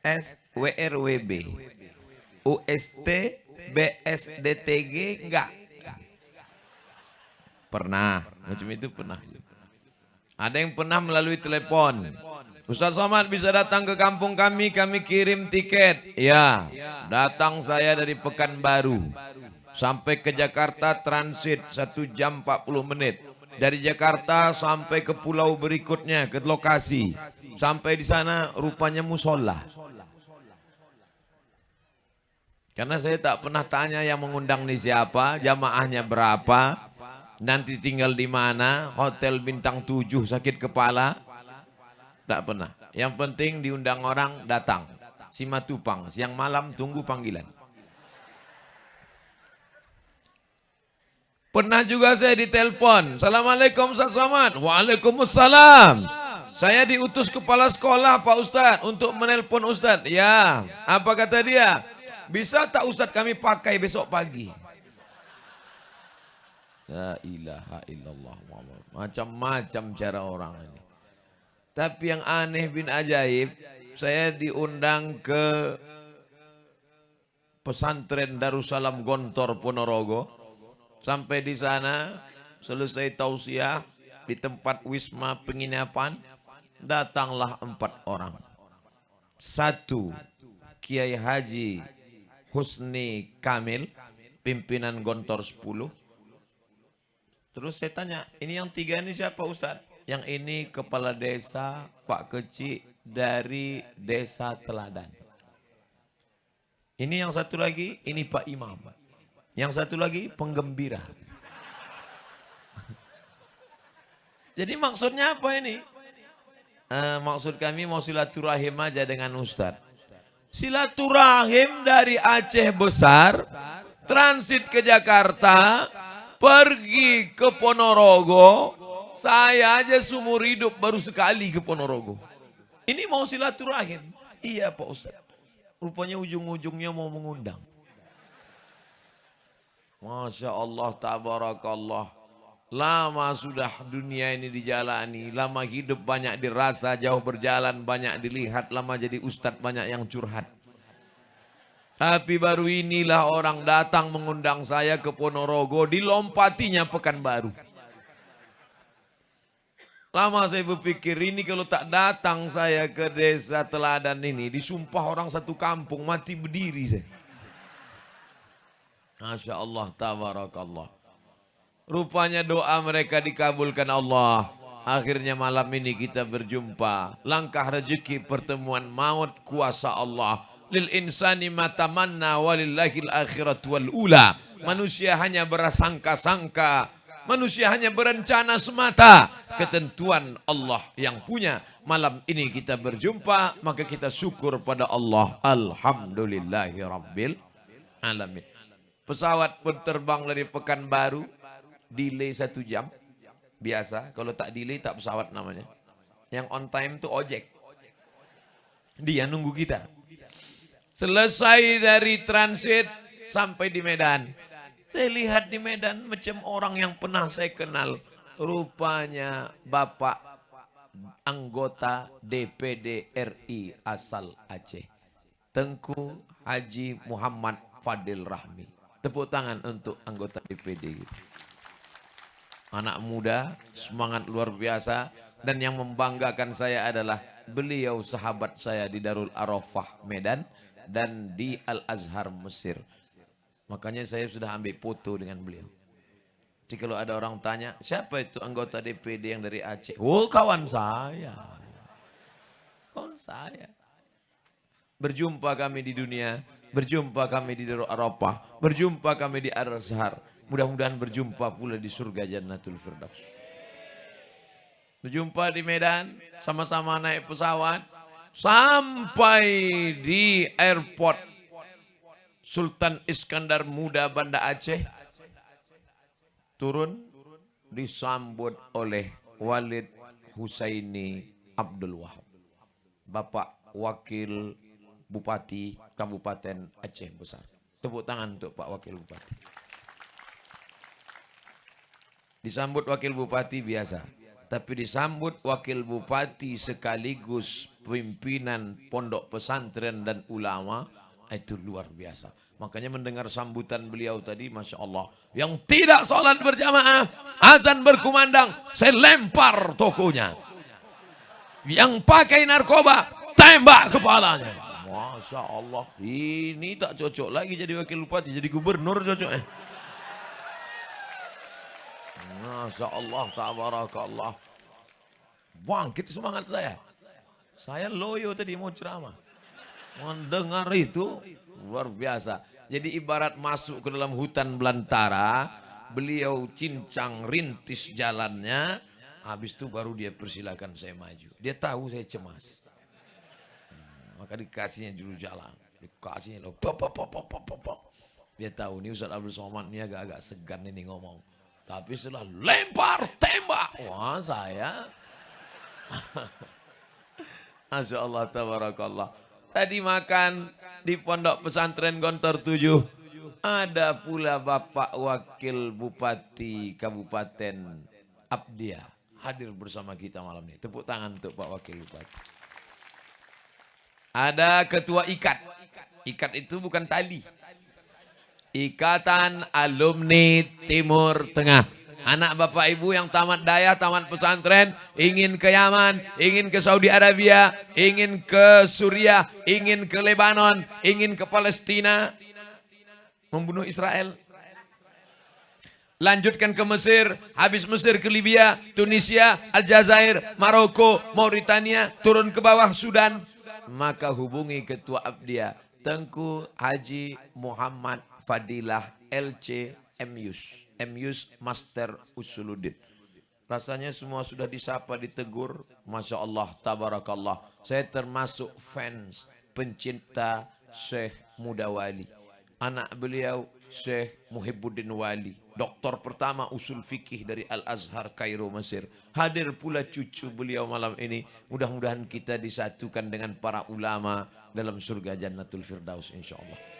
SWRWB, UST, BSDTG enggak? Pernah, macam itu pernah. Ada yang pernah melalui telepon. Ustaz Somad bisa datang ke kampung kami kirim tiket. Ya, datang saya dari Pekanbaru. Sampai ke Jakarta transit 1 jam 40 menit. Dari Jakarta sampai ke pulau berikutnya, ke lokasi. Sampai di sana rupanya musola. Karena saya tak pernah tanya yang mengundang ni siapa, jamaahnya berapa, nanti tinggal di mana, hotel bintang 7 sakit kepala. Tak pernah. Yang penting diundang orang datang. Simatupang, siang malam tunggu panggilan. Pernah juga saya ditelepon. Assalamualaikum Ustaz Somad. Waalaikumsalam. Saya diutus kepala sekolah Pak Ustadz untuk menelpon Ustadz. Ya, apa kata dia? Bisa tak Ustadz kami pakai besok pagi? La ilaha illallah Muhammad. Macam-macam cara orang ini. Tapi yang aneh bin ajaib, saya diundang ke pesantren Darussalam Gontor Ponorogo. Sampai di sana, selesai tausiah di tempat wisma penginapan, datanglah 4 orang. 1, Kiai Haji Husni Kamil, pimpinan Gontor 10. Terus saya tanya, ini yang 3 ini siapa Ustadz? Yang ini kepala desa Pak Kecik dari desa Teladan. Ini yang satu lagi, ini Pak Imam. Yang satu lagi penggembira. Jadi maksudnya apa ini? Maksud kami mau silaturahim aja dengan Ustadz. Silaturahim dari Aceh besar, transit ke Jakarta, pergi ke Ponorogo. Saya aja seumur hidup baru sekali ke Ponorogo. Ini mau silaturahim? Iya Pak Ustadz. Rupanya ujung-ujungnya mau mengundang. Masya Allah, tabarakallah. Lama sudah dunia ini dijalani. Lama hidup banyak dirasa, jauh berjalan banyak dilihat. Lama jadi ustadz banyak yang curhat. Tapi baru inilah orang datang mengundang saya ke Ponorogo. Dilompatinya Pekanbaru. Lama saya berpikir ini kalau tak datang saya ke desa Teladan ini. Disumpah orang satu kampung mati berdiri saya. Masya Allah, tabarakallah. Rupanya doa mereka dikabulkan Allah. Akhirnya malam ini kita berjumpa. Langkah rezeki pertemuan maut kuasa Allah. Lil insani matamanna walillahil akhirat wal ula. Manusia hanya berasangka-sangka. Manusia hanya berencana semata. Ketentuan Allah yang punya. Malam ini kita berjumpa. Maka kita syukur pada Allah. Alhamdulillahi Rabbil Alamin. Pesawat pun terbang dari Pekanbaru. Delay 1 jam. Biasa. Kalau tak delay tak pesawat namanya. Yang on time tuh ojek. Dia nunggu kita. Selesai dari transit sampai di Medan. Saya lihat di Medan macam orang yang pernah saya kenal. Rupanya Bapak anggota DPD RI asal Aceh. Tengku Haji Muhammad Fadil Rahmi. Tepuk tangan untuk anggota DPD. Anak muda, semangat luar biasa. Dan yang membanggakan saya adalah beliau sahabat saya di Darul Arafah Medan dan di Al-Azhar Mesir. Makanya saya sudah ambil foto dengan beliau. Jadi kalau ada orang tanya, siapa itu anggota DPD yang dari Aceh? Oh, kawan saya. Kawan saya. Berjumpa kami di dunia, berjumpa kami di Darul Arafah, berjumpa kami di Al-Azhar. Mudah-mudahan berjumpa pula di surga Jannatul Firdaus. Berjumpa di Medan, sama-sama naik pesawat, sampai di airport Sultan Iskandar Muda Banda Aceh. Turun, disambut oleh Walid Husaini Abdul Wahab. Bapak Wakil Bupati Kabupaten Aceh Besar. Tepuk tangan untuk Pak Wakil Bupati. Disambut Wakil Bupati biasa. tapi disambut wakil bupati sekaligus pimpinan pondok pesantren dan ulama, itu luar biasa. Makanya mendengar sambutan beliau tadi, Masya Allah. Yang tidak sholat berjamaah, azan berkumandang, saya lempar tokonya. Yang pakai narkoba, tembak kepalanya. Masya Allah, ini tak cocok lagi jadi wakil bupati, jadi gubernur cocoknya. Masya Allah, tabarakallah. Bangkit semangat saya. Saya loyo tadi mau ceramah. Mendengar itu luar biasa. Jadi ibarat masuk ke dalam hutan belantara, beliau cincang rintis jalannya, habis itu baru dia persilakan saya maju. Dia tahu saya cemas. Maka dikasihnya juru jalan. Dikasihnya loh. Dia tahu nih Ustaz Abdul Somad ini agak-agak segan ini ngomong. Tapi setelah lempar, tembak. Wah saya. Masya Allah, tabarakallah. Tadi makan di pondok pesantren Gontor 7. Ada pula Bapak Wakil Bupati Kabupaten Abdia. Hadir bersama kita malam ini. Tepuk tangan untuk Pak Wakil Bupati. Ada Ketua IKAT. IKAT itu bukan tali. Ikatan Alumni Timur Tengah. Anak bapak ibu yang tamat daya, tamat pesantren, ingin ke Yaman, ingin ke Saudi Arabia, ingin ke Suriah, ingin ke Lebanon, ingin ke Palestina, membunuh Israel. Lanjutkan ke Mesir, habis Mesir ke Libya, Tunisia, Aljazair, Maroko, Mauritania, turun ke bawah Sudan. Maka hubungi Ketua Abdia, Tengku Haji Muhammad Fadilah LC MYus Master Usuluddin. Rasanya semua sudah disapa, ditegur. Masya Allah, tabarakallah. Saya termasuk fans, pencinta Syekh Muda Wali. Anak beliau Syekh Muhibbuddin Wali, doktor pertama usul fikih dari Al-Azhar Kairo Mesir. Hadir pula cucu beliau malam ini. Mudah-mudahan kita disatukan dengan para ulama dalam surga Jannatul Firdaus insyaallah.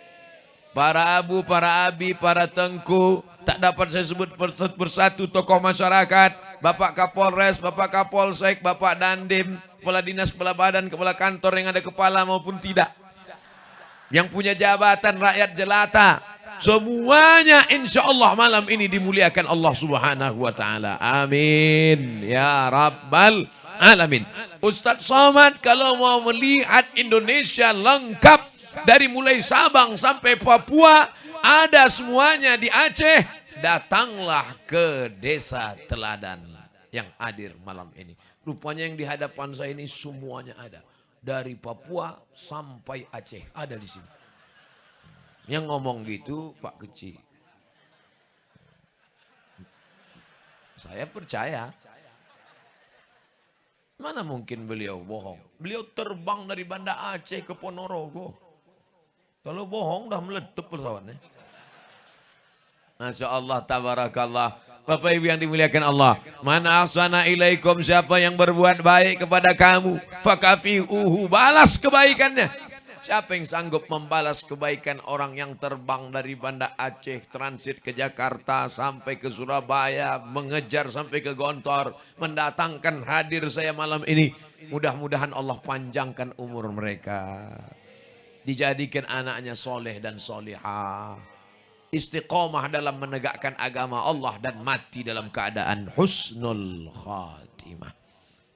Para abu, para abi, para tengku, tak dapat saya sebut persatu tokoh masyarakat, Bapak Kapolres, Bapak Kapolsek, Bapak Dandim, kepala dinas, kepala badan, kepala kantor yang ada kepala maupun tidak, yang punya jabatan rakyat jelata, semuanya insya Allah malam ini dimuliakan Allah Subhanahu wa Ta'ala. Amin ya Rabbal Alamin. Ustadz Somad kalau mau melihat Indonesia lengkap, dari mulai Sabang sampai Papua, ada semuanya di Aceh, datanglah ke Desa Teladan yang hadir malam ini. Rupanya yang di hadapan saya ini semuanya ada. Dari Papua sampai Aceh ada di sini. Yang ngomong gitu Pak Kecil. Saya percaya. Mana mungkin beliau bohong. Beliau terbang dari Banda Aceh ke Ponorogo. Kalau bohong dah meletup pesawatnya. Masya Allah, tabarakallah. Bapak ibu yang dimuliakan Allah. Man ahsana ilaikum, siapa yang berbuat baik kepada kamu, fakafi'uhu, balas kebaikannya. Siapa yang sanggup membalas kebaikan orang yang terbang dari Banda Aceh, transit ke Jakarta, sampai ke Surabaya, mengejar sampai ke Gontor, mendatangkan hadir saya malam ini. Mudah-mudahan Allah panjangkan umur mereka. Dijadikan anaknya soleh dan solihah, istiqomah dalam menegakkan agama Allah dan mati dalam keadaan husnul khatimah.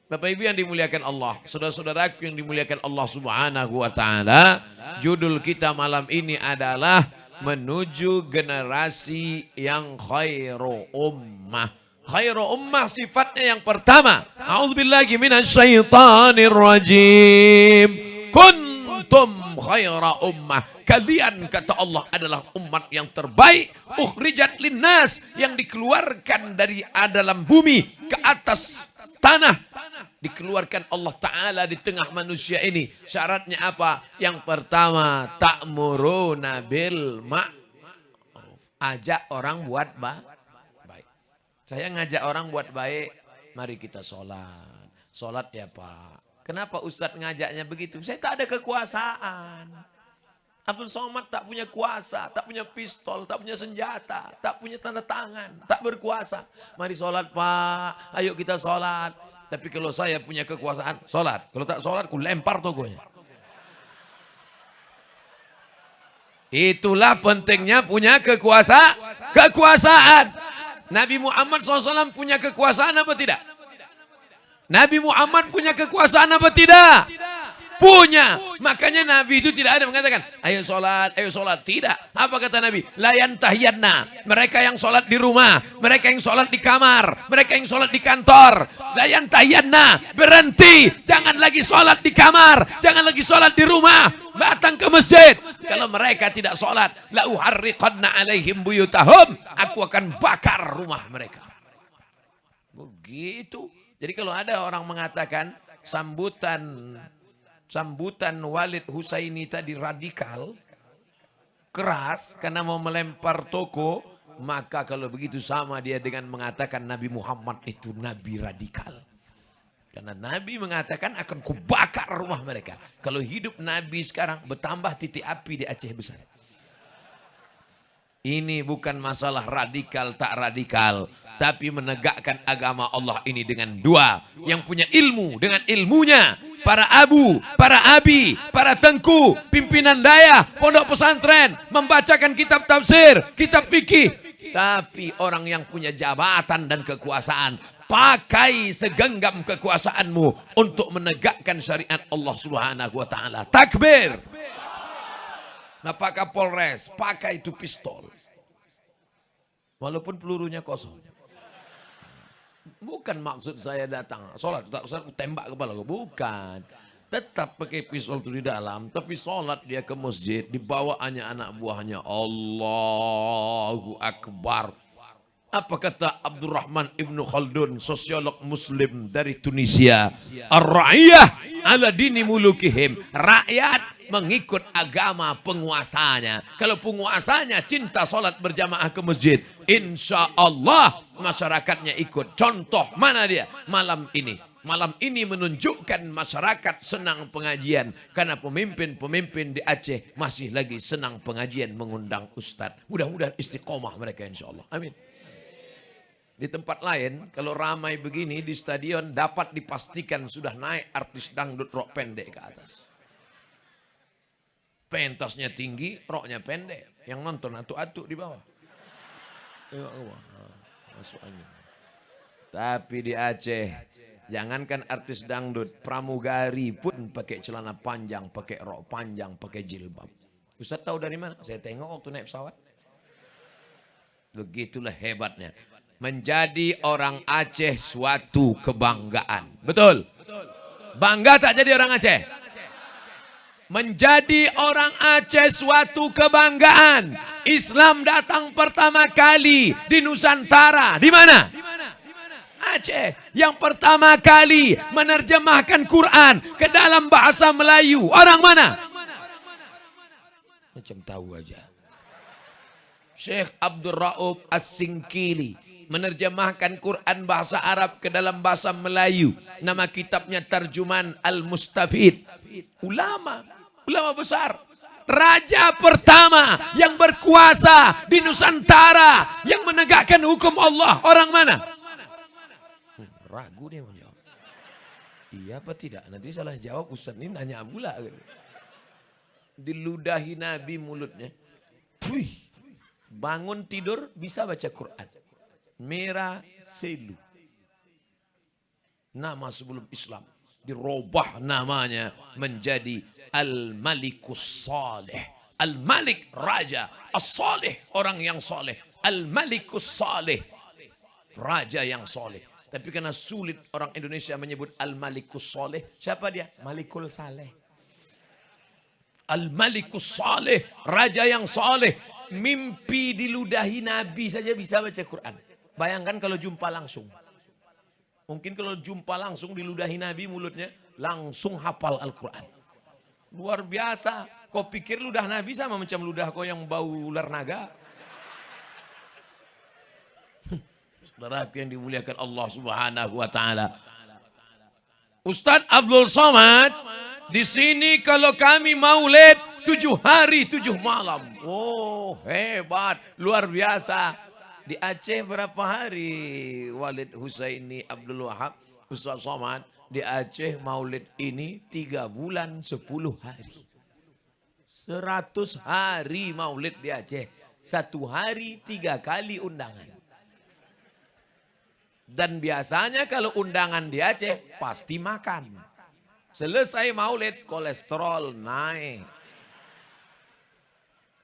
Bapak ibu yang dimuliakan Allah, saudara-saudaraku yang dimuliakan Allah Subhanahu wa Ta'ala, judul kita malam ini adalah menuju generasi yang khairu ummah. Khairu ummah sifatnya yang pertama, a'udzubillahi minasyaitonir rajim. Kuntum khaira ummah, kalian kata Allah adalah umat yang terbaik, ukhrijat linnas, yang dikeluarkan dari dalam bumi ke atas tanah, dikeluarkan Allah Ta'ala di tengah manusia ini. Syaratnya apa? Yang pertama, ta'muruna bil ma'ruf, ajak orang buat baik. Saya ngajak orang buat baik, mari kita sholat. Sholat ya Pak. Kenapa Ustadz ngajaknya begitu? Saya tak ada kekuasaan. Abdul Somad tak punya kuasa, tak punya pistol, tak punya senjata, tak punya tanda tangan, tak berkuasa. Mari sholat Pak, ayo kita sholat. Tapi kalau saya punya kekuasaan, sholat. Kalau tak sholat, ku lempar togonya. Itulah pentingnya punya kekuasaan. Nabi Muhammad SAW punya kekuasaan apa tidak? Nabi Muhammad punya kekuasaan apa tidak? Punya. Makanya Nabi itu tidak ada mengatakan, ayo sholat, ayo sholat. Tidak. Apa kata Nabi? Layan tahiyanna. Mereka yang sholat di rumah. Mereka yang sholat di kamar. Mereka yang sholat di kantor. Layan tahiyanna. Berhenti. Jangan lagi sholat di kamar. Jangan lagi sholat di rumah. Datang ke masjid. Kalau mereka tidak sholat. La uharriqanna alaihim buyutahum. Aku akan bakar rumah mereka. Begitu. Jadi kalau ada orang mengatakan sambutan Walid Husaini tadi radikal, keras karena mau melempar toko, maka kalau begitu sama dia dengan mengatakan Nabi Muhammad itu Nabi radikal. Karena Nabi mengatakan akan kubakar rumah mereka. Kalau hidup Nabi sekarang bertambah titik api di Aceh besar. Ini bukan masalah radikal tak radikal. Tapi menegakkan agama Allah ini dengan dua. Yang punya ilmu dengan ilmunya. Para abu, para abi, para tengku, pimpinan daya, pondok pesantren. Membacakan kitab tafsir, kitab fikih. Tapi orang yang punya jabatan dan kekuasaan. Pakai segenggam kekuasaanmu untuk menegakkan syariat Allah Subhanahu wa ta'ala. Takbir. Nah, Pak Kapolres pakai itu pistol. Walaupun pelurunya kosong. Bukan maksud saya datang sholat, tak usah tembak kepala. Bukan. Tetap pakai pistol itu di dalam. Tapi sholat dia ke masjid. Dibawaannya anak buahnya. Allahu Akbar. Apa kata Abdurrahman Ibnu Khaldun, sosiolog muslim dari Tunisia? Ar-ra'iyah ala dini mulukihim. Rakyat mengikut agama penguasanya. Kalau penguasanya cinta sholat berjamaah ke masjid, insya Allah masyarakatnya ikut. Contoh mana dia? Malam ini. Malam ini menunjukkan masyarakat senang pengajian. Karena pemimpin-pemimpin di Aceh masih lagi senang pengajian mengundang ustadz. Mudah-mudahan istiqomah mereka insya Allah. Amin. Di tempat lain, kalau ramai begini di stadion dapat dipastikan sudah naik artis dangdut rok pendek ke atas. Pentasnya tinggi, roknya pendek. Yang nonton atuk-atuk di bawah. Masuk angin. Tapi di Aceh, jangankan artis dangdut, pramugari pun pakai celana panjang, pakai rok panjang, pakai jilbab. Ustaz tahu dari mana? Saya tengok waktu naik pesawat. Begitulah hebatnya. Menjadi orang Aceh suatu kebanggaan. Betul? Bangga tak jadi orang Aceh? Menjadi orang Aceh suatu kebanggaan. Islam datang pertama kali di Nusantara. Di mana? Aceh. Yang pertama kali menerjemahkan Quran ke dalam bahasa Melayu. Orang mana? Macam tahu aja. Syekh Abdul Rauf As-Singkili menerjemahkan Quran bahasa Arab ke dalam bahasa Melayu. Nama kitabnya Tarjuman Al-Mustafid. Ulama besar. Raja pertama yang berkuasa di Nusantara yang menegakkan hukum Allah. Orang mana? Ragu dia menjawab. Iya apa tidak? Nanti salah jawab Ustaz ini nanya pula. Diludahi Nabi mulutnya. Puih. Bangun tidur bisa baca Quran. Merah Selu. Nama sebelum Islam. Dirubah namanya menjadi Al-Malikus Saleh. Al-Malik Raja. As-Saleh orang yang soleh. Al-Malikus Saleh. Raja yang soleh. Tapi karena sulit orang Indonesia menyebut Al-Malikus Saleh. Siapa dia? Malikul Saleh. Al-Malikus Saleh. Raja yang soleh. Mimpi diludahi Nabi saja bisa baca Quran. Bayangkan kalau jumpa langsung. Mungkin kalau jumpa langsung diludahi Nabi mulutnya. Langsung hafal Al-Quran. Luar biasa. Kau pikir ludah Nabi sama macam ludah kau yang bau ular naga? Saudara yang dimuliakan Allah Subhanahu wa ta'ala. Ustadz Abdul Somad. Di sini kalau kami maulid. 7 hari 7 malam. Oh, hebat, luar biasa. Di Aceh berapa hari Walid Husaini Abdul Wahab Ustaz Somad? Di Aceh maulid ini 3 bulan 10 hari. 100 hari maulid di Aceh. 1 hari 3 kali undangan. Dan biasanya kalau undangan di Aceh pasti makan. Selesai maulid kolesterol naik.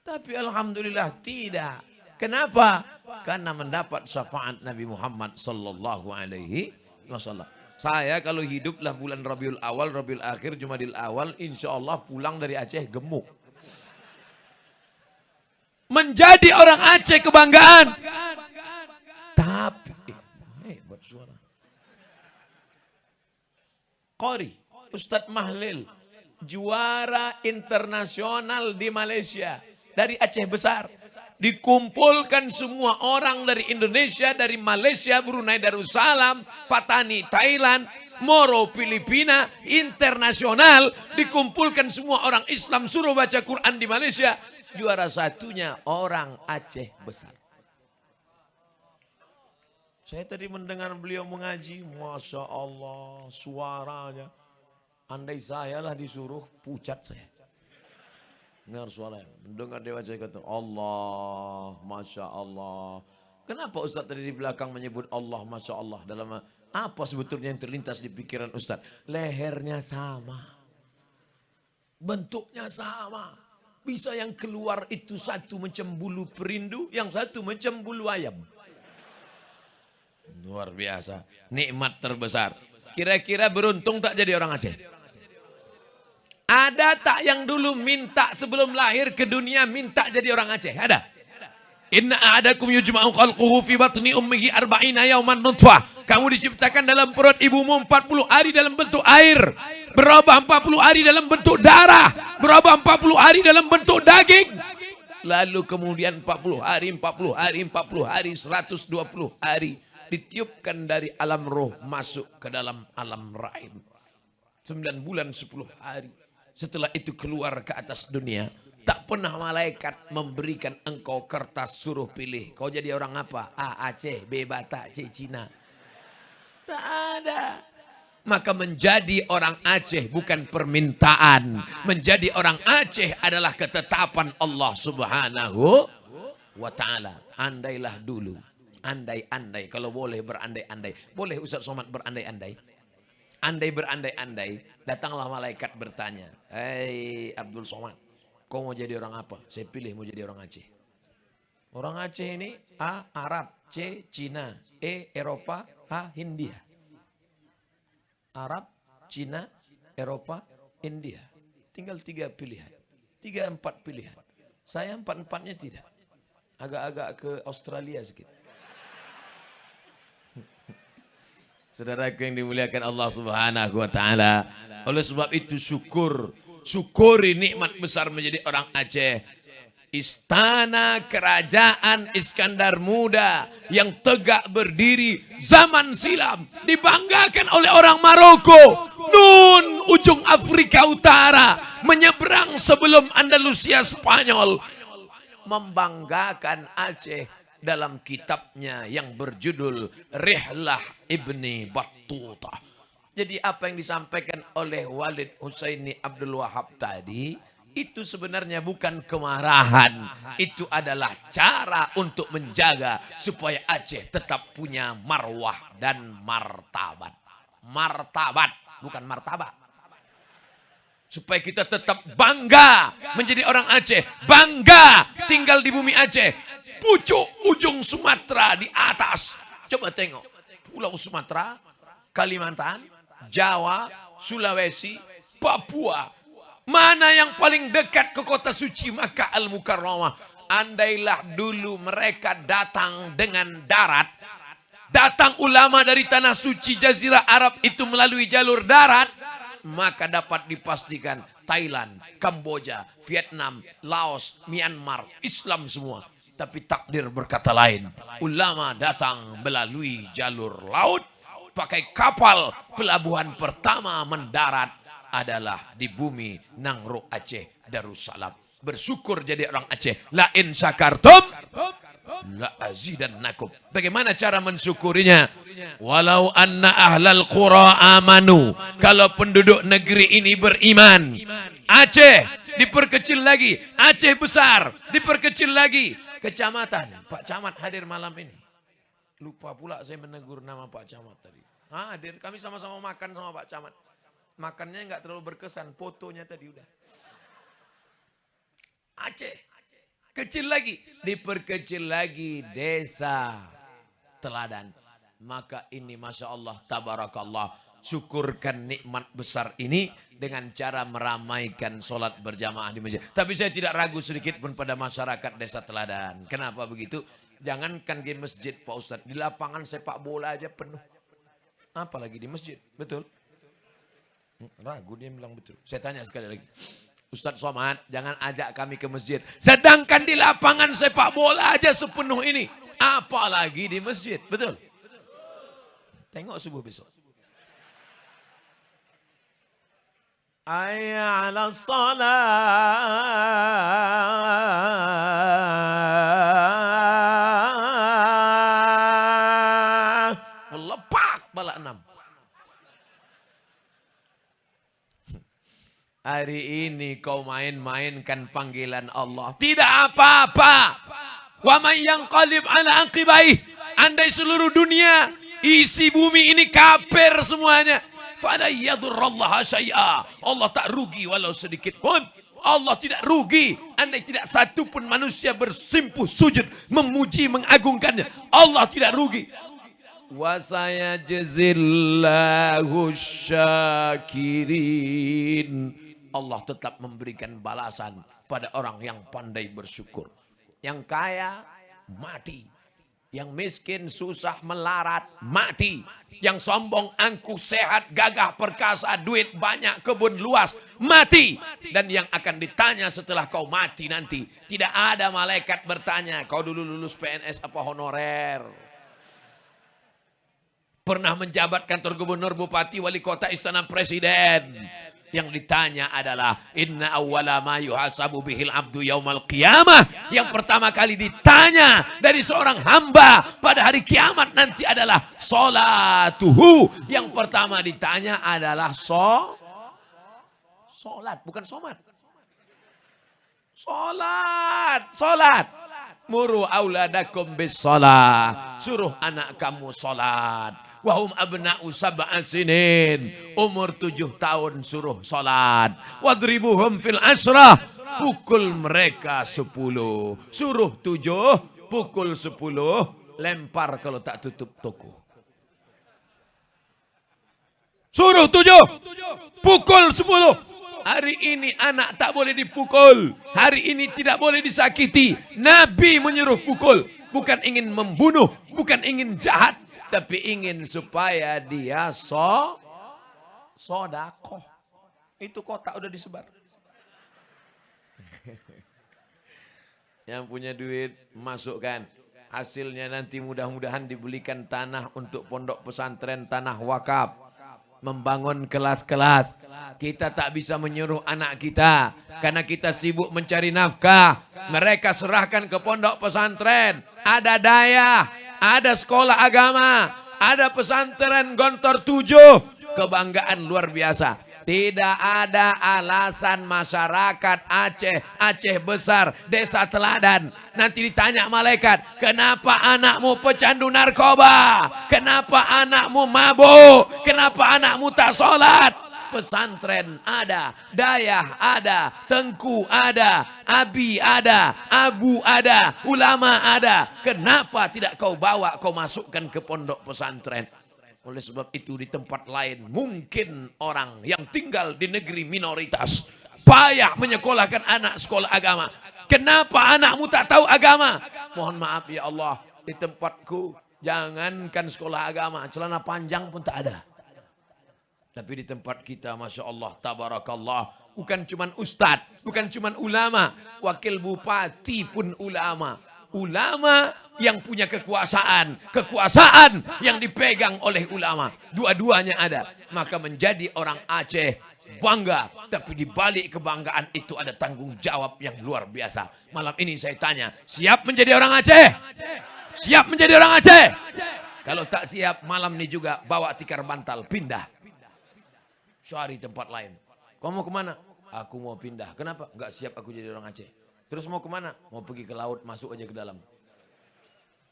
Tapi alhamdulillah tidak. Kenapa? Karena mendapat syafaat Nabi Muhammad sallallahu alaihi wasallam. Saya kalau hiduplah bulan Rabiul Awal, Rabiul Akhir, Jumadil Awal, insya Allah pulang dari Aceh gemuk. Menjadi orang Aceh kebanggaan. Tapi hebat suara. Qori, Ustadz Mahlil, juara internasional di Malaysia. Dari Aceh besar. Dikumpulkan semua orang dari Indonesia, dari Malaysia, Brunei Darussalam, Patani, Thailand, Moro, Filipina, internasional. Dikumpulkan semua orang Islam, suruh baca Quran di Malaysia. Juara satunya orang Aceh besar. Saya tadi mendengar beliau mengaji, Masya Allah, suaranya. Andai saya lah disuruh, pucat saya. Dengar suaranya, mendengar dia baca kata Allah, Masya Allah. Kenapa Ustaz tadi di belakang menyebut Allah, Masya Allah? Dalam apa sebetulnya yang terlintas di pikiran Ustaz? Lehernya sama, bentuknya sama. Bisa yang keluar itu satu macam bulu perindu, yang satu macam bulu ayam. Luar biasa, nikmat terbesar. Kira-kira beruntung tak jadi orang Aceh? Ada tak yang dulu minta sebelum lahir ke dunia minta jadi orang Aceh? Ada? Inna a'adakum yujma'u khalquhu fi batni ummihi arba'ina yawman nutfah. Kamu diciptakan dalam perut ibumu 40 hari dalam bentuk air. Berubah 40 hari dalam bentuk darah. Berubah 40 hari dalam bentuk daging. Lalu kemudian 40 hari, 40 hari, 40 hari, 120 hari. Ditiupkan dari alam roh masuk ke dalam alam rahim. 9 bulan 10 hari. Setelah itu keluar ke atas dunia. Tak pernah malaikat memberikan engkau kertas suruh pilih. Kau jadi orang apa? A. Aceh, B. Batak, C. Cina. Tak ada. Maka menjadi orang Aceh bukan permintaan. Menjadi orang Aceh adalah ketetapan Allah subhanahu wa ta'ala. Andailah dulu. Andai-andai. Kalau boleh berandai-andai. Boleh Ustaz Somad berandai-andai? Andai berandai-andai, datanglah malaikat bertanya, hei Abdul Somad, kau mau jadi orang apa? Saya pilih mau jadi orang Aceh. Orang Aceh ini A. Arab, C. Cina, E. Eropa, H. Hindia. Arab, Cina, Eropa, India. Tinggal 3 pilihan. 3-4 pilihan. Saya 4-4-nya tidak. Agak-agak ke Australia sedikit. Saudaraku yang dimuliakan Allah subhanahu wa ta'ala. Oleh sebab itu syukuri nikmat besar menjadi orang Aceh. Istana kerajaan Iskandar Muda yang tegak berdiri zaman silam. Dibanggakan oleh orang Maroko. Nun ujung Afrika Utara. Menyeberang sebelum Andalusia Spanyol. Membanggakan Aceh. Dalam kitabnya yang berjudul Rihlah Ibni Battuta. Jadi apa yang disampaikan oleh Walid Husaini Abdul Wahab tadi, itu sebenarnya bukan kemarahan. Itu adalah cara untuk menjaga supaya Aceh tetap punya marwah dan martabat. Martabat, bukan martabat. Supaya kita tetap bangga menjadi orang Aceh. Bangga tinggal di bumi Aceh. Pucuk ujung Sumatera di atas. Coba tengok. Pulau Sumatera, Kalimantan, Jawa, Sulawesi, Papua. Mana yang paling dekat ke kota suci Makkah Al-Mukarramah? Andailah dulu mereka datang dengan darat. Datang ulama dari tanah suci Jazirah Arab itu melalui jalur darat. Maka dapat dipastikan Thailand, Kamboja, Vietnam, Laos, Myanmar, Islam semua. Tapi takdir berkata lain. Ulama datang melalui jalur laut. Pakai kapal. Pelabuhan pertama mendarat adalah di bumi Nangrok Aceh. Darussalam. Bersyukur jadi orang Aceh. La in syakartum la azidannakum. Bagaimana cara mensyukurinya? Walau anna ahlal qura amanu. Kalau penduduk negeri ini beriman. Aceh diperkecil lagi. Aceh besar diperkecil lagi. Kecamatan. Pak Camat hadir malam ini. Lupa pula saya menegur nama Pak Camat tadi. Hadir, kami sama-sama makan sama Pak Camat. Makannya nggak terlalu berkesan, fotonya tadi udah. Aceh, kecil lagi, diperkecil lagi desa teladan. Maka ini Masya Allah, tabarakallah, syukurkan nikmat besar ini dengan cara meramaikan sholat berjamaah di masjid. Tapi saya tidak ragu sedikit pun pada masyarakat desa teladan. Kenapa begitu? Jangankan di masjid Pak Ustadz, di lapangan sepak bola aja penuh. Apalagi di masjid, betul? Ragu dia bilang betul. Saya tanya sekali lagi. Ustadz Somad, jangan ajak kami ke masjid. Sedangkan di lapangan sepak bola aja sepenuh ini. Apalagi di masjid, betul? Tengok subuh besok. Hayya 'alas shalah. Melepak bala 6. Hari ini kau main-mainkan panggilan Allah. Tidak apa-apa. Wa may yanqalib ala aqibaih. Andai seluruh dunia, isi bumi ini kafir semuanya. Fala yadurrallaha syai'a. Allah tak rugi walau sedikit pun. Allah tidak rugi. Andai tidak satu pun manusia bersimpuh sujud, memuji, mengagungkannya. Allah tidak rugi. Wa sayajzillahu syakirin. Allah tetap memberikan balasan pada orang yang pandai bersyukur. Yang kaya, mati. Yang miskin, susah, melarat, mati. Yang sombong, angkuh, sehat, gagah, perkasa, duit banyak, kebun luas, mati. Dan yang akan ditanya setelah kau mati nanti. Tidak ada malaikat bertanya, kau dulu lulus PNS apa honorer? Pernah menjabat kantor gubernur, bupati, wali kota, istana presiden. Yang ditanya adalah inna awwala ma yuhasabu bihil abdu yaumal qiyamah. Yang pertama kali ditanya dari seorang hamba pada hari kiamat nanti adalah salatuhu. Yang pertama ditanya adalah solat, bukan somat. Solat. Muru auladakum bis salat. Suruh anak kamu solat. Wahum abna'u sab'a sinin. Umur 7 tahun suruh salat. Wadribuhum fil asrah. Pukul mereka 10. Suruh 7, pukul 10. Lempar kalau tak tutup toko. Suruh 7, pukul 10. Hari ini anak tak boleh dipukul. Hari ini tidak boleh disakiti. Nabi menyuruh pukul. Bukan ingin membunuh. Bukan ingin jahat. Tapi ingin supaya dia sodakoh. Itu kotak udah disebar. Yang punya duit masukkan. Hasilnya nanti mudah-mudahan dibelikan tanah untuk pondok pesantren, tanah wakaf. Membangun kelas-kelas. Kita tak bisa menyuruh anak kita. Karena kita sibuk mencari nafkah. Mereka serahkan ke pondok pesantren. Ada daya. Ada sekolah agama, ada pesantren Gontor 7, kebanggaan luar biasa. Tidak ada alasan masyarakat Aceh besar, desa teladan. Nanti ditanya malaikat, kenapa anakmu pecandu narkoba? Kenapa anakmu mabuk? Kenapa anakmu tak sholat? Pesantren ada, dayah ada, tengku ada, abi ada, abu ada, ulama ada. Kenapa tidak kau bawa, kau masukkan ke pondok pesantren? Oleh sebab itu di tempat lain mungkin orang yang tinggal di negeri minoritas payah menyekolahkan anak sekolah agama. Kenapa anakmu tak tahu agama? Mohon maaf ya Allah, di tempatku jangankan sekolah agama, celana panjang pun tak ada. Tapi di tempat kita, Masya Allah, tabarakallah, bukan cuman ustadz, bukan cuman ulama, wakil bupati pun ulama. Ulama yang punya kekuasaan yang dipegang oleh ulama. Dua-duanya ada. Maka menjadi orang Aceh bangga. Tapi di balik kebanggaan itu ada tanggung jawab yang luar biasa. Malam ini saya tanya, siap menjadi orang Aceh? Siap menjadi orang Aceh? Kalau tak siap, malam ini juga bawa tikar bantal, pindah. Cari tempat lain. Kau mau kemana? Aku mau pindah. Kenapa? Enggak siap aku jadi orang Aceh. Terus mau kemana? Mau pergi ke laut, masuk aja ke dalam.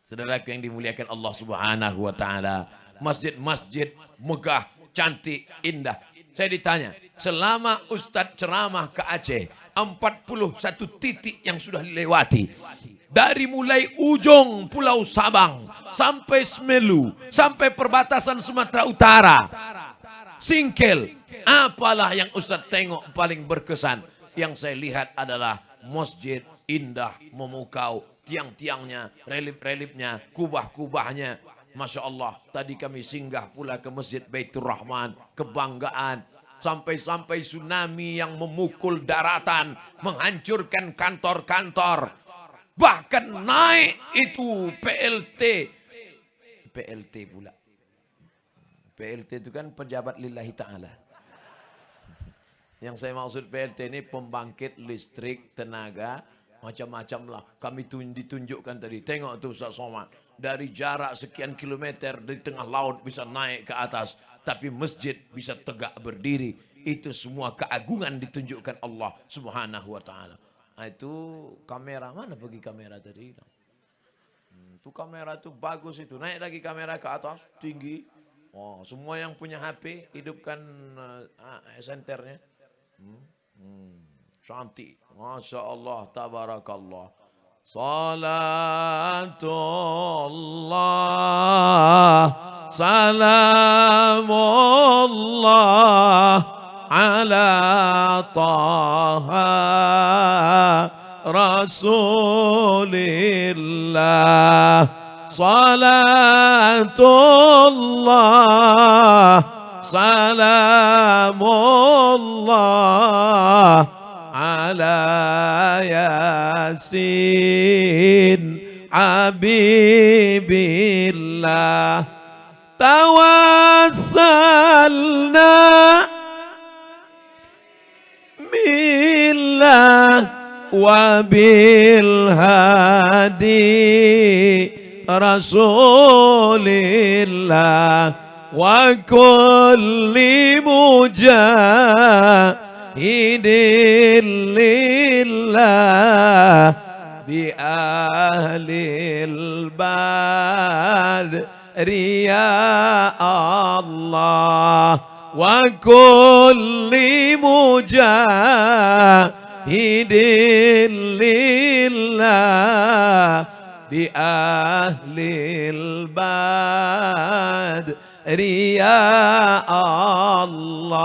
Saudaraku yang dimuliakan Allah Subhanahu wa taala, masjid-masjid megah, cantik, indah. Saya ditanya, selama Ustadz ceramah ke Aceh, 41 titik yang sudah dilewati. Dari mulai ujung Pulau Sabang sampai Semelu, sampai perbatasan Sumatera Utara, Singkel. Apalah yang Ustadz tengok paling berkesan? Yang saya lihat adalah masjid indah, memukau, tiang-tiangnya, relip-relipnya, kubah-kubahnya. Masya Allah, tadi kami singgah pula ke Masjid Baitur Rahman, kebanggaan. Sampai-sampai tsunami yang memukul daratan, menghancurkan kantor-kantor. Bahkan naik itu PLT. PLT pula. PLT itu kan pejabat lillahi ta'ala. Yang saya maksud PLT ini pembangkit listrik tenaga macam-macam lah. Kami ditunjukkan tadi. Tengok tuh Ustaz Somad. Dari jarak sekian kilometer di tengah laut bisa naik ke atas. Tapi masjid bisa tegak berdiri. Itu semua keagungan ditunjukkan Allah Subhanahu wa ta'ala. Nah, itu kamera. Mana pergi kamera tadi? Itu kamera itu bagus itu. Naik lagi kamera ke atas. Tinggi. Oh, semua yang punya HP hidupkan senternya. Cantik. Masya Allah. Tabarakallah. Salatullah. Salamullah. Ala Taha Rasulillah. Salatullah. Salamullah. Ala Yasin Habibillah. Tawassalna billah wa bil hadi Rasulillah wa kulli mujahidin lillah bi ahlil badri ya Allah wa kulli mujahidin lillah bi ahlil badri ya Allah.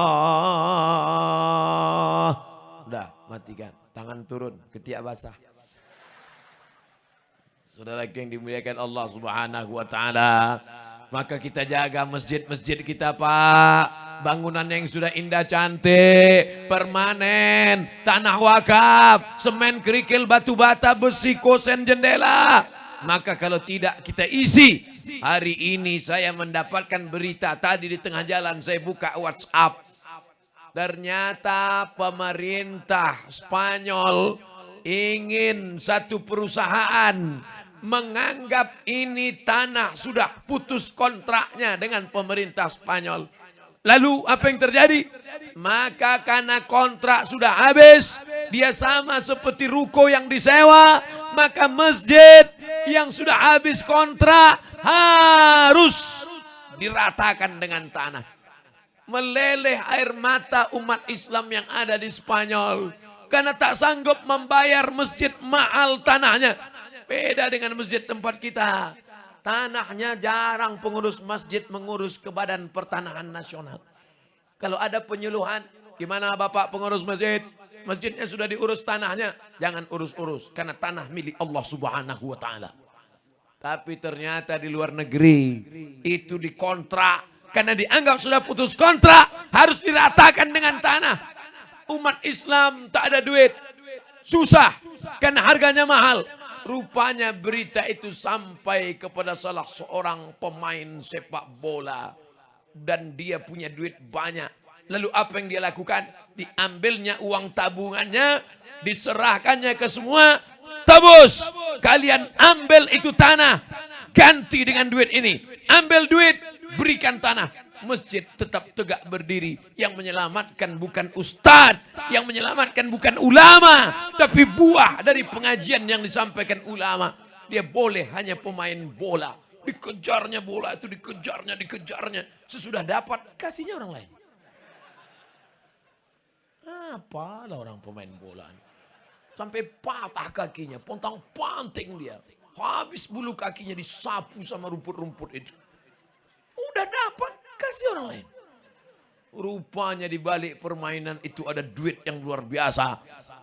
Udah, matikan. Tangan turun, ketiak basah. Saudara yang dimuliakan Allah Subhanahu wa taala, maka kita jaga masjid-masjid kita, Pak. Bangunan yang sudah indah cantik, permanen, tanah wakaf, semen, kerikil, batu bata, besi, kosen, jendela. Maka kalau tidak kita isi. Hari ini saya mendapatkan berita tadi di tengah jalan, saya buka WhatsApp. Ternyata pemerintah Spanyol ingin satu perusahaan menganggap ini tanah sudah putus kontraknya dengan pemerintah Spanyol. Lalu apa yang terjadi? Maka karena kontrak sudah habis, dia sama seperti ruko yang disewa, maka masjid yang sudah habis kontrak harus diratakan dengan tanah. Meleleh air mata umat Islam yang ada di Spanyol karena tak sanggup membayar masjid mahal tanahnya. Beda dengan masjid tempat kita. Tanahnya jarang pengurus masjid mengurus ke Badan Pertanahan Nasional. Kalau ada penyuluhan, gimana Bapak pengurus masjid? Masjidnya sudah diurus tanahnya. Jangan urus-urus karena tanah milik Allah Subhanahu wa taala. Tapi ternyata di luar negeri itu dikontrak. Karena dianggap sudah putus kontrak, harus diratakan dengan tanah. Umat Islam tak ada duit. Susah karena harganya mahal. Rupanya berita itu sampai kepada salah seorang pemain sepak bola. Dan dia punya duit banyak. Lalu apa yang dia lakukan? Diambilnya uang tabungannya, diserahkannya ke semua. Tabus, kalian ambil itu tanah, ganti dengan duit ini. Ambil duit, berikan tanah. Masjid tetap tegak berdiri. Yang menyelamatkan bukan ustadz, yang menyelamatkan bukan ulama, tapi buah dari pengajian yang disampaikan ulama. Dia boleh hanya pemain bola. Dikejarnya bola itu, dikejarnya. Sesudah dapat, kasihnya orang lain. Apalah orang pemain bola. Sampai patah kakinya, pontang panting dia. Habis bulu kakinya disapu sama rumput-rumput itu. Udah dapat, kasih orang lain. Rupanya di balik permainan itu ada duit yang luar biasa.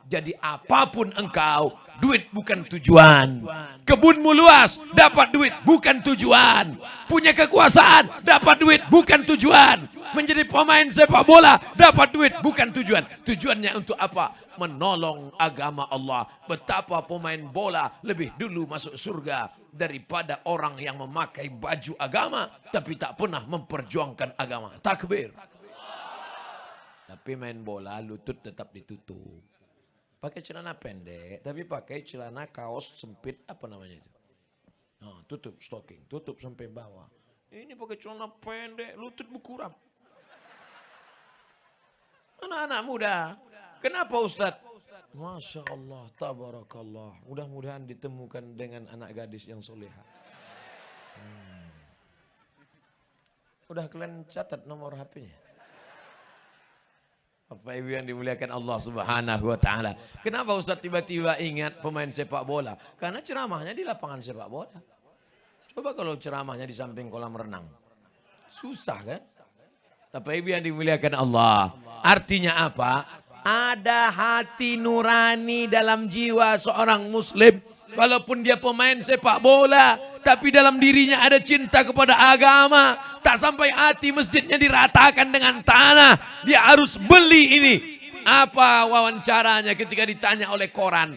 Jadi apapun engkau, duit bukan tujuan. Kebunmu luas, dapat duit bukan tujuan. Punya kekuasaan, dapat duit bukan tujuan. Menjadi pemain sepak bola, dapat duit bukan tujuan. Tujuannya untuk apa? Menolong agama Allah. Betapa pemain bola lebih dulu masuk surga daripada orang yang memakai baju agama tapi tak pernah memperjuangkan agama. Takbir. Tapi main bola lutut tetap ditutup. Pakai celana pendek, tapi pakai celana kaos sempit, apa namanya itu? Nah, tutup stocking, tutup sampai bawah. Ini pakai celana pendek, lutut berkurang. Anak-anak muda, kenapa Ustadz? Masya Allah, tabarakallah. Mudah-mudahan ditemukan dengan anak gadis yang soleha. Udah kalian catat nomor HP-nya? Bapak Ibu yang dimuliakan Allah Subhanahu wa taala. Kenapa Ustaz tiba-tiba ingat pemain sepak bola? Karena ceramahnya di lapangan sepak bola. Coba kalau ceramahnya di samping kolam renang. Susah kan? Bapak Ibu yang dimuliakan Allah. Artinya apa? Ada hati nurani dalam jiwa seorang muslim. Walaupun dia pemain sepak bola, tapi dalam dirinya ada cinta kepada agama. Tak sampai hati masjidnya diratakan dengan tanah. Dia harus beli ini. Apa wawancaranya ketika ditanya oleh koran?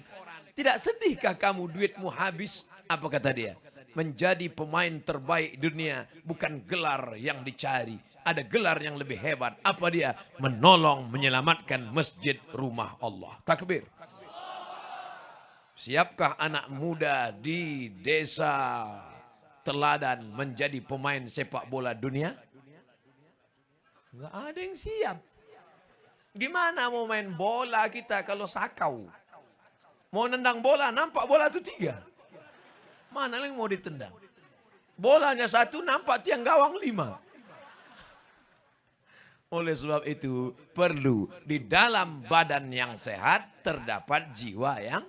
Tidak sedihkah kamu duitmu habis? Apa kata dia? Menjadi pemain terbaik dunia bukan gelar yang dicari. Ada gelar yang lebih hebat. Apa dia? Menolong, menyelamatkan masjid rumah Allah. Takbir. Siapkah anak muda di desa Teladan menjadi pemain sepak bola dunia? Enggak ada yang siap. Gimana mau main bola kita kalau sakau? Mau nendang bola, nampak bola itu 3. Mana yang mau ditendang? Bolanya 1, nampak tiang gawang 5. Oleh sebab itu perlu di dalam badan yang sehat terdapat jiwa yang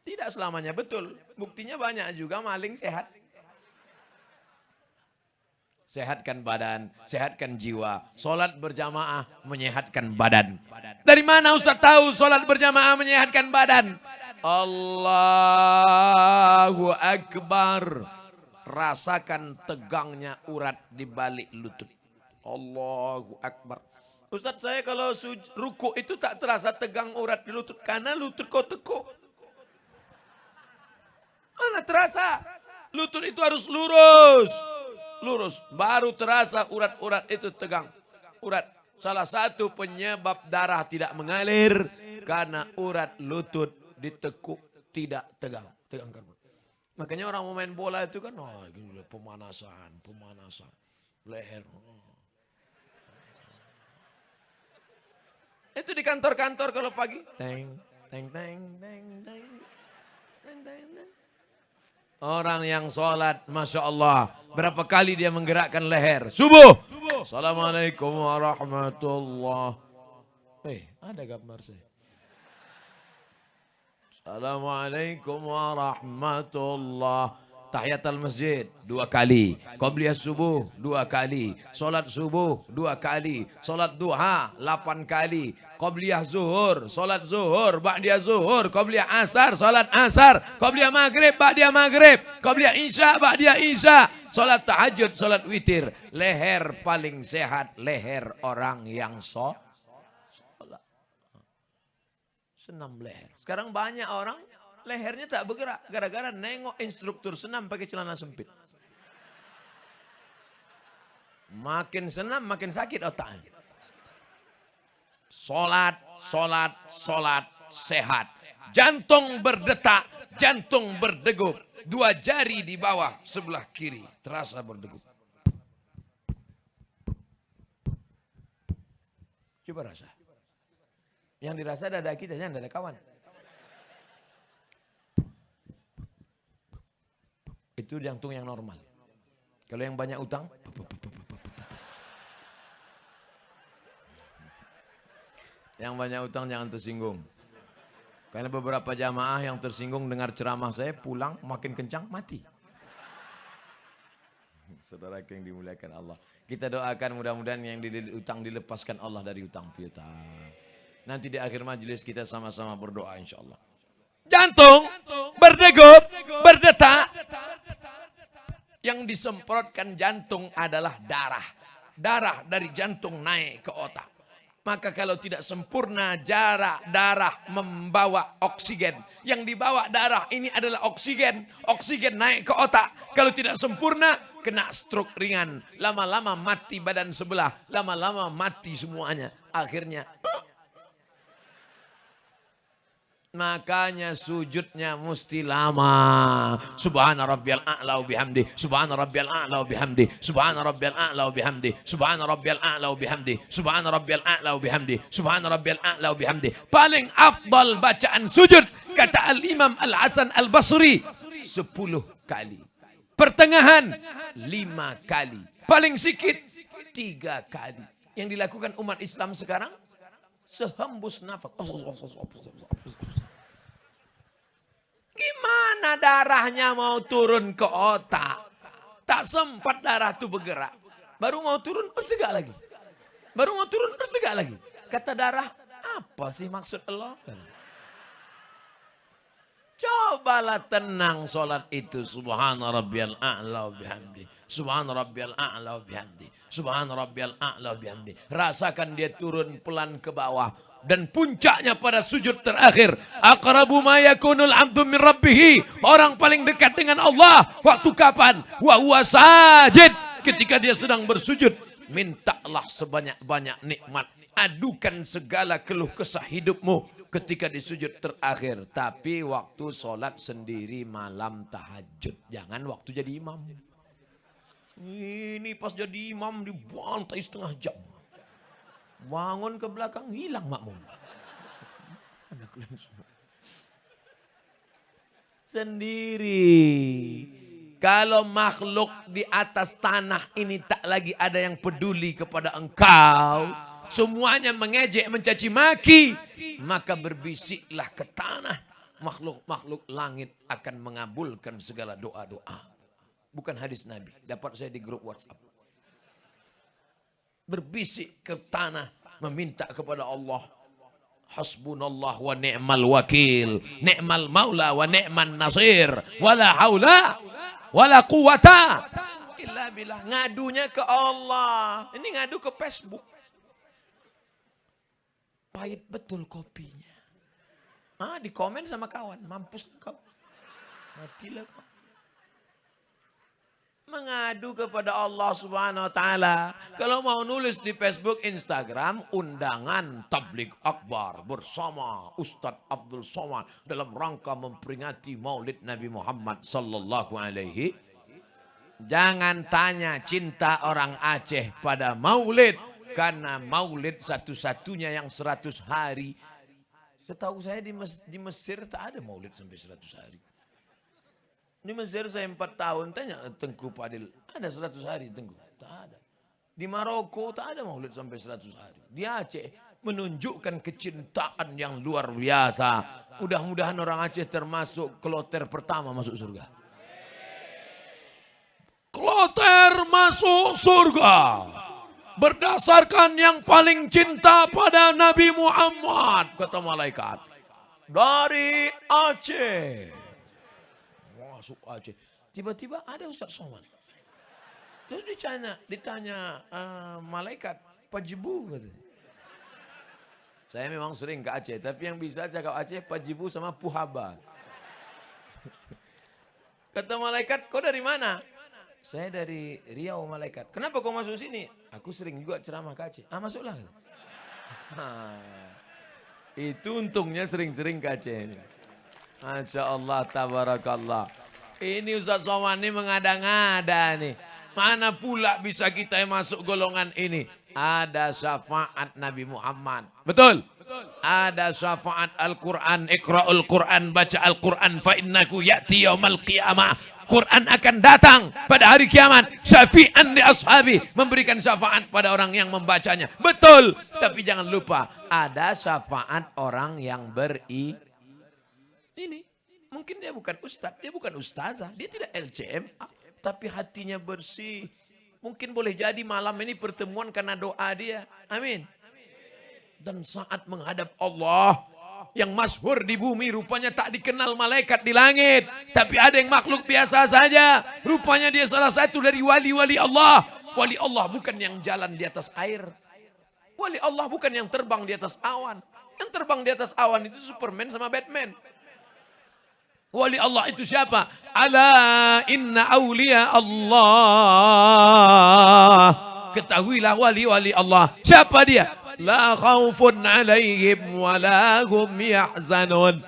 tidak selamanya betul. Buktinya banyak juga maling sehat. Sehatkan badan, sehatkan jiwa. Solat berjamaah menyehatkan badan. Dari mana Ustaz tahu solat berjamaah menyehatkan badan? Allahu Akbar. Rasakan tegangnya urat di balik lutut. Allahu Akbar. Ustaz, saya kalau ruku itu tak terasa tegang urat di lutut. Karena lutut kau tekuk. Mana terasa? Lutut itu harus lurus. Lurus. Baru terasa urat-urat itu tegang. Urat. Salah satu penyebab darah tidak mengalir. Karena urat lutut ditekuk tidak tegang. Tegangkan. Makanya orang mau main bola itu kan. Oh, pemanasan. Leher. Itu di kantor-kantor kalau pagi. Teng. Orang yang sholat, Masya Allah. Berapa kali dia menggerakkan leher. Subuh. Assalamualaikum warahmatullahi. Ada gambar saya. Assalamualaikum warahmatullahi. Tahiyatul masjid 2 kali. Qabliyah subuh 2 kali. Sholat subuh 2 kali. Sholat duha 8 kali. Qabliyah zuhur, sholat zuhur, ba'diyah zuhur, qabliyah asar, sholat asar, qabliyah maghrib, ba'diyah maghrib, qabliyah isya, ba'diyah isya, sholat tahajud, sholat witir. Leher paling sehat, leher orang yang sholat. Senam leher. Sekarang banyak orang lehernya tak bergerak, gara-gara nengok instruktur senam pakai celana sempit. Makin senam, makin sakit otaknya. Solat, solat, solat, sehat. Jantung berdetak, jantung berdegup. 2 jari di bawah sebelah kiri terasa berdegup. Coba rasa. Yang dirasa dada kita, jangan dada kawan. Itu jantung yang normal. Kalau yang banyak utang, yang banyak utang jangan tersinggung. Karena beberapa jamaah yang tersinggung dengar ceramah saya pulang makin kencang mati. Saudara yang dimuliakan Allah. Kita doakan mudah-mudahan yang utang dilepaskan Allah dari utang piutang. Nanti di akhir majelis kita sama-sama berdoa insya Allah. Jantung berdegup, berdetak. Yang disemprotkan jantung adalah darah. Darah dari jantung naik ke otak. Maka kalau tidak sempurna darah membawa oksigen. Yang dibawa darah ini adalah oksigen. Oksigen naik ke otak. Kalau tidak sempurna kena stroke ringan. Lama-lama mati badan sebelah. Lama-lama mati semuanya. Akhirnya makanya sujudnya mesti lama. Subhana rabbiyal a'la wa bihamdi. Subhana rabbiyal a'la wa bihamdi. Subhana rabbiyal a'la wa bihamdi. Subhana rabbiyal a'la wa bihamdi. Subhana rabbiyal a'la wa bihamdi. Subhana rabbiyal a'la wa bihamdi. Paling afdal bacaan sujud kata Al-Imam Al-Hasan Al-Basri 10 kali. Pertengahan 5 kali. Paling sikit 3 kali. Yang dilakukan umat Islam sekarang sehembus nafas. Gimana darahnya mau turun ke otak? Tak sempat darah itu bergerak. Baru mau turun bertegak lagi. Baru mau turun bertegak lagi. Kata darah, apa sih maksud Allah? Cobalah tenang solat itu. Subhana rabbiyal a'la wa bihamdi. Subhana rabbiyal a'la wa bihamdi. Subhana rabbiyal a'la wa bihamdi. Rasakan dia turun pelan ke bawah. Dan puncaknya pada sujud terakhir. Aqrabu ma yakunul abdu min rabbih. Orang paling dekat dengan Allah. Waktu kapan? Wa huwa sajid. Ketika dia sedang bersujud. Mintalah sebanyak-banyak nikmat. Adukan segala keluh kesah hidupmu. Ketika di sujud terakhir. Tapi waktu sholat sendiri malam tahajud. Jangan waktu jadi imam. Ini pas jadi imam dibantai setengah jam. Bangun ke belakang hilang makmum. Sendiri. Kalau makhluk di atas tanah ini tak lagi ada yang peduli kepada engkau. Semuanya mengejek, mencaci maki. Maka berbisiklah ke tanah. Makhluk-makhluk langit akan mengabulkan segala doa-doa. Bukan hadis Nabi. Dapat saya di grup WhatsApp. Berbisik ke tanah. Meminta kepada Allah. Hasbunallah wa ni'mal wakil. Ni'mal maula wa ni'man nasir. Wala haula. Wala quwata. Illa billah. Ngadunya ke Allah. Ini ngadu ke Facebook. Pahit betul kopinya. Di komen sama kawan. Mampus kau. Matilah kau. Mengadu kepada Allah Subhanahu wa taala. Kalau mau nulis di Facebook, Instagram, undangan tabligh akbar bersama Ustadz Abdul Somad dalam rangka memperingati Maulid Nabi Muhammad sallallahu alaihi. Jangan tanya cinta orang Aceh pada Maulid, karena Maulid satu-satunya yang 100 hari. Setahu saya di Mesir tak ada Maulid sampai 100 hari. Di Mesir saya 4 tahun, tanya Tengku Padil, ada 100 hari Tengku? Tak ada. Di Maroko tak ada maulid sampai 100 hari. Di Aceh menunjukkan kecintaan yang luar biasa. Mudah-mudahan orang Aceh termasuk kloter pertama masuk surga. Kloter masuk surga. Berdasarkan yang paling cinta pada Nabi Muhammad, kata malaikat. Dari Aceh. Masuk Aceh. Tiba-tiba ada Ustaz Somad. Terus ditanya malaikat, Pajibu katanya. Saya memang sering ke Aceh, tapi yang bisa cakap Aceh Pajibu sama Puhaba. Kata malaikat, kau dari mana? Saya dari Riau malaikat. Kenapa kau masuk sini? Aku sering juga ceramah ke Aceh. Masuklah. Itu untungnya sering-sering kaca ini. Masya Allah, tabarakallah. Ini Ustaz Somad ini mengada-ngada nih. Mana pula bisa kita yang masuk golongan ini? Ada syafaat Nabi Muhammad. Betul? Ada syafaat Al-Quran. Iqra'ul Quran, baca Al-Quran. Fa innaku ya'ti yawmal qiyamah. Quran akan datang pada hari kiamat. Syafi'an li ashabi. Memberikan syafaat pada orang yang membacanya. Betul. Tapi jangan lupa. Ada syafaat orang yang ini. Mungkin dia bukan ustadz. Dia bukan ustazah. Dia tidak LCMA. Tapi hatinya bersih. Mungkin boleh jadi malam ini pertemuan karena doa dia. Amin. Dan saat menghadap Allah. Yang masyhur di bumi rupanya tak dikenal malaikat di langit. Tapi ada yang makhluk biasa saja. Rupanya dia salah satu dari wali-wali Allah. Wali Allah bukan yang jalan di atas air. Wali Allah bukan yang terbang di atas awan. Yang terbang di atas awan itu Superman sama Batman. Wali Allah itu siapa? Ala inna awliya Allah. Ketahuilah wali-wali Allah. Siapa dia? La khaufun alaihim wa la hum yahzanun.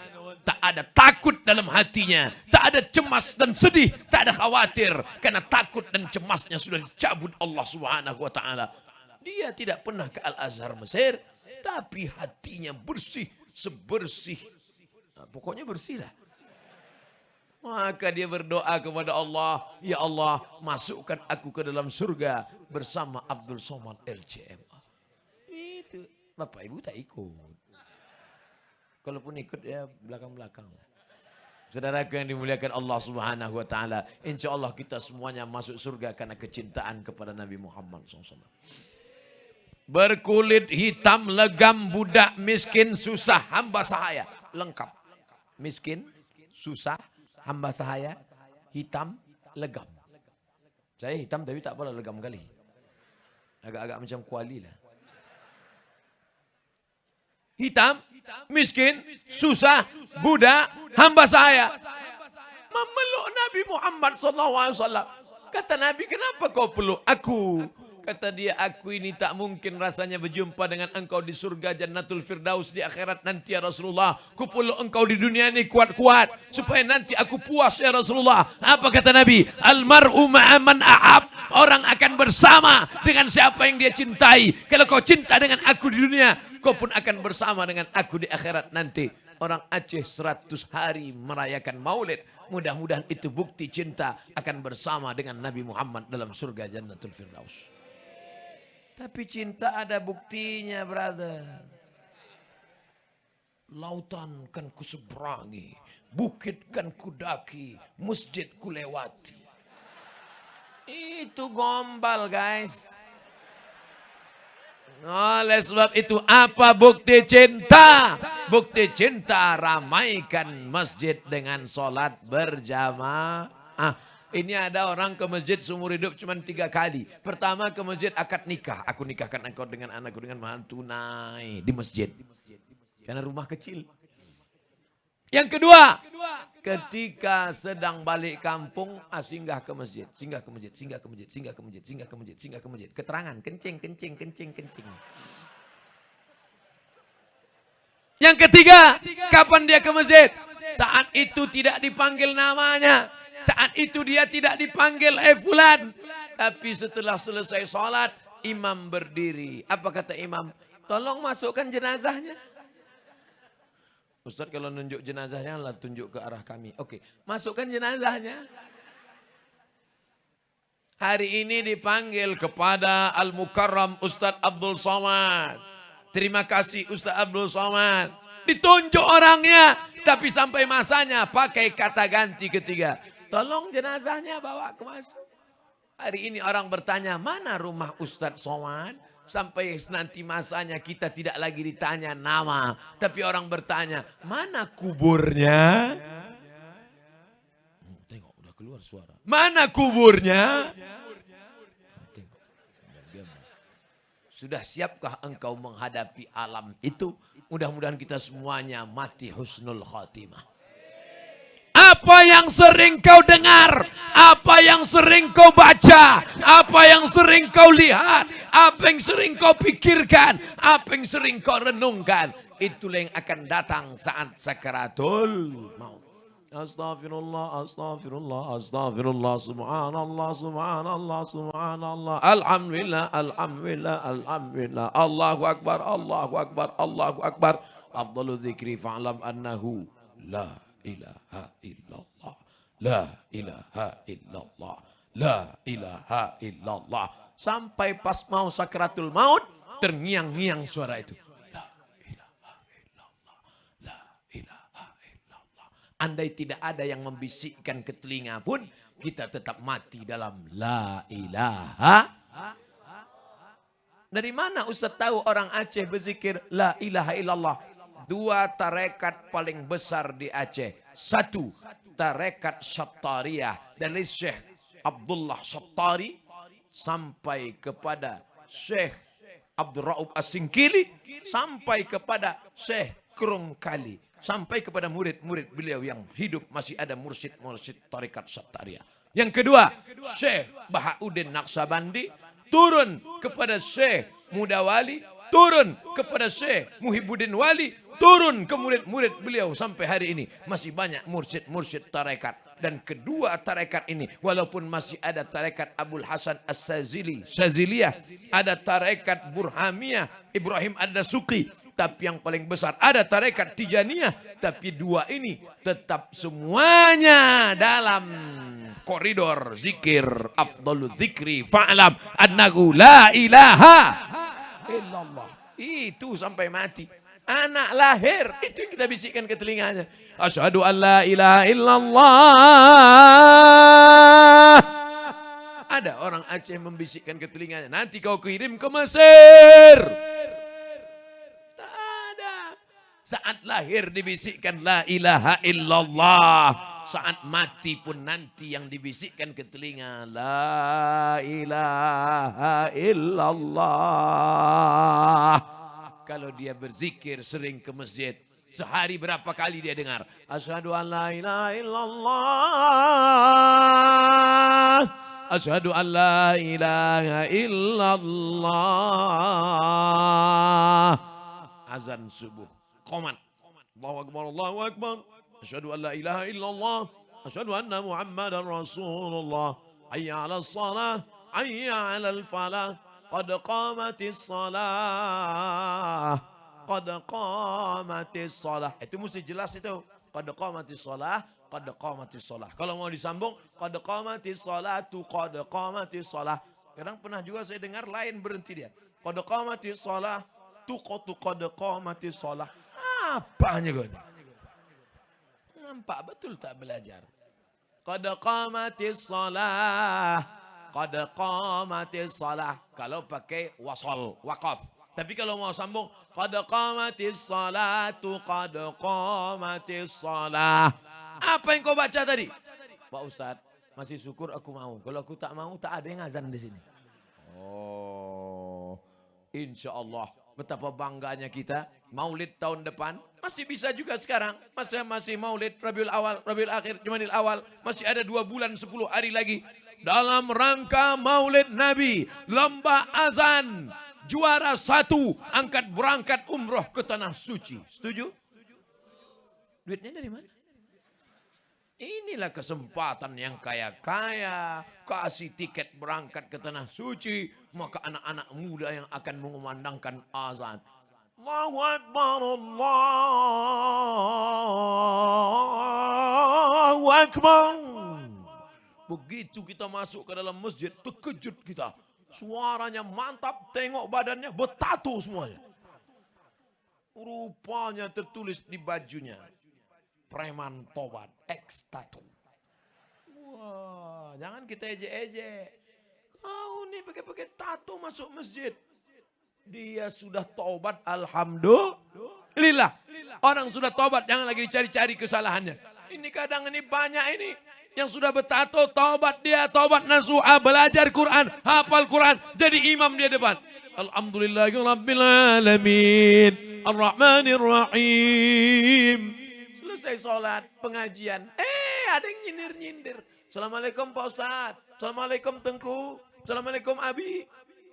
Tak ada takut dalam hatinya. Tak ada cemas dan sedih. Tak ada khawatir. Karena takut dan cemasnya sudah dicabut Allah Subhanahu wa ta'ala. Dia tidak pernah ke Al-Azhar Mesir. Tapi hatinya bersih. Sebersih. Nah, pokoknya bersih lah. Maka dia berdoa kepada Allah. Ya Allah, masukkan aku ke dalam surga bersama Abdul Somad LCMA. Itu. Bapak Ibu tak ikut. Kalaupun ikut ya belakang-belakang. Saudaraku yang dimuliakan Allah Subhanahu wa ta'ala. Insya Allah kita semuanya masuk surga karena kecintaan kepada Nabi Muhammad SAW. Berkulit hitam, legam, budak, miskin, susah, hamba sahaya. Lengkap. Miskin, susah, hamba sahaya, hitam, legam. Saya hitam tapi tak apalah legam kali. Agak-agak macam kuali lah. Hitam, miskin, susah, budak, hamba sahaya. Memeluk Nabi Muhammad SAW. Kata Nabi, kenapa kau peluk aku? Kata dia, aku ini tak mungkin rasanya berjumpa dengan engkau di surga Jannatul Firdaus di akhirat nanti ya Rasulullah. Ku peluk engkau di dunia ini kuat-kuat. Supaya nanti aku puas ya Rasulullah. Apa kata Nabi? Almar'u ma'aman a'ab. Orang akan bersama dengan siapa yang dia cintai. Kalau kau cinta dengan aku di dunia, kau pun akan bersama dengan aku di akhirat nanti. Orang Aceh 100 hari merayakan maulid. Mudah-mudahan itu bukti cinta akan bersama dengan Nabi Muhammad dalam surga Jannatul Firdaus. Tapi cinta ada buktinya, brother. Lautan kan ku seberangi, bukit kan ku daki, masjid ku lewati. Itu gombal, guys. Oleh sebab itu, apa bukti cinta? Bukti cinta, ramaikan masjid dengan sholat berjamaah. Ini ada orang ke masjid seumur hidup cuma 3 kali. Pertama ke masjid akad nikah. Aku nikahkan engkau dengan anakku dengan mahar tunai di masjid. Karena rumah kecil. Yang kedua, ketika sedang balik kampung, singgah ke masjid. Singgah ke masjid, singgah ke masjid, singgah ke masjid, singgah ke masjid, singgah ke masjid. Keterangan, kencing, kencing, kencing, kencing. Yang ketiga, kapan dia ke masjid? Saat itu tidak dipanggil namanya. Saat itu dia tidak dipanggil fulan. Tapi setelah selesai sholat, imam berdiri. Apa kata imam? Tolong masukkan jenazahnya. Ustaz kalau nunjuk jenazahnya lah tunjuk ke arah kami. Oke, masukkan jenazahnya. Hari ini dipanggil kepada Al-Mukarram Ustaz Abdul Somad. Terima kasih Ustaz Abdul Somad. Ditunjuk orangnya. Tapi sampai masanya pakai kata ganti ketiga. Tolong jenazahnya bawa ke masuk. Hari ini orang bertanya, mana rumah Ustadz Somad? Sampai nanti masanya kita tidak lagi ditanya nama. Tapi orang bertanya, mana kuburnya? Tengok, udah keluar suara. Mana kuburnya? Tengok. Sudah siapkah engkau menghadapi alam itu? Mudah-mudahan kita semuanya mati husnul khatimah. Apa yang sering kau dengar, apa yang sering kau baca, apa yang sering kau lihat, apa yang sering kau pikirkan, apa yang sering kau renungkan, itulah yang akan datang saat sakaratul maut. Astaghfirullah, astaghfirullah, astaghfirullah, subhanallah, subhanallah, subhanallah, alhamdulillah, alhamdulillah, alhamdulillah, Allahu akbar, Allahu akbar, Allahu akbar. Afdalu dzikri fa'lam annahu la ilaha illallah, la ilaha illallah, la ilaha illallah. Sampai pas mau sakratul maut, terngiang-ngiang suara itu. Andai tidak ada yang membisikkan ke telinga pun, kita tetap mati dalam la ilaha. Dari mana Ustaz tahu orang Aceh berzikir la ilaha illallah? Dua tarekat paling besar di Aceh. Satu, tarekat Syattariyah dari Syekh Abdullah Syattari sampai kepada Syekh Abdul Raub As-Singkili sampai kepada Syekh Kerongkali. Sampai kepada murid-murid beliau yang hidup masih ada mursyid-mursyid tarekat Syattariyah. Yang kedua, Syekh Bahauddin Naqsabandi turun kepada Syekh Mudawali, turun kepada Syekh Muhibbuddin Wali, turun ke murid-murid beliau sampai hari ini masih banyak mursyid-mursyid tarekat. Dan kedua tarekat ini walaupun masih ada tarekat Abul Hasan As-Sazili, Syaziliyah, ada tarekat Burhamiyah, Ibrahim Ad-Dasuqi, tapi yang paling besar ada tarekat Tijaniyah, tapi dua ini tetap semuanya dalam koridor zikir. Afdalu dzikri fa'lam annahu la ilaha illallah. Itu sampai mati. Anak lahir, itu yang kita bisikkan ke telinganya. Asyhadu an la ilaha illallah. Ada orang Aceh membisikkan ke telinganya, nanti kau kirim ke Mesir. Tak ada. Saat lahir dibisikkan la ilaha illallah. Saat mati pun nanti yang dibisikkan ke telinga la ilaha illallah. Kalau dia berzikir sering ke masjid, sehari berapa kali dia dengar? Asyhadu an la ilaha illallah. Asyhadu an la ilaha illallah. Azan subuh. Qomat. Allahu akbar, Allahu akbar. Asyhadu an la ilaha illallah. Asyhadu anna Muhammadan Rasulullah. Hayya 'alas shalah, hayya 'alal falah. Qad qamatis salah. Qad qamatis salah. Itu mesti jelas itu. Qad qamatis salah, qad qamatis salah. Kalau mau disambung, qad qamatis salatu, qad qamatis salah. Kadang pernah juga saya dengar lain berhenti dia. Qad qamatis salah, qad qamatis salah. Apanya kau ini? Nampak betul tak belajar. Qad qamatis salah. Qad qamatis salah. Kalau pakai wasal, waqaf. Tapi kalau mau sambung, qad qamatis salatu, qad qamatis salah. Apa yang kau baca tadi? Pak Ustadz, masih syukur aku mau. Kalau aku tak mau, tak ada yang azan di sini. Oh, insya Allah. Betapa bangganya kita. Maulid tahun depan. Masih bisa juga sekarang. Masih maulid Rabiul Awal, Rabiul Akhir, Jumadil Awal. Masih ada 2 bulan 10 hari lagi. Dalam rangka maulid Nabi. Lomba azan. Juara 1. Berangkat umroh ke Tanah Suci. Setuju? Duitnya dari mana? Inilah kesempatan yang kaya-kaya. Kasih tiket berangkat ke Tanah Suci. Maka anak-anak muda yang akan mengumandangkan azan. Allahu Akbar, Allahu Akbar. Begitu kita masuk ke dalam masjid, terkejut kita. Suaranya mantap, tengok badannya, bertato semuanya. Rupanya tertulis di bajunya. Preman tobat, ex-tato. Wah, jangan kita ejek-ejek. Kau nih pakai tato masuk masjid. Dia sudah taubat, alhamdulillah. Orang sudah taubat, jangan lagi dicari-cari kesalahannya. Ini kadang ini banyak ini. Yang sudah bertato, taubat dia, taubat nasuha, belajar Quran, hafal Quran, jadi imam dia depan. Alhamdulillahirabbil alamin, Ar-Rahmanir Rahim. Selesai sholat, pengajian. ada yang nyindir-nyindir. Assalamualaikum Pak Ustadz. Assalamualaikum Tengku. Assalamualaikum Abi.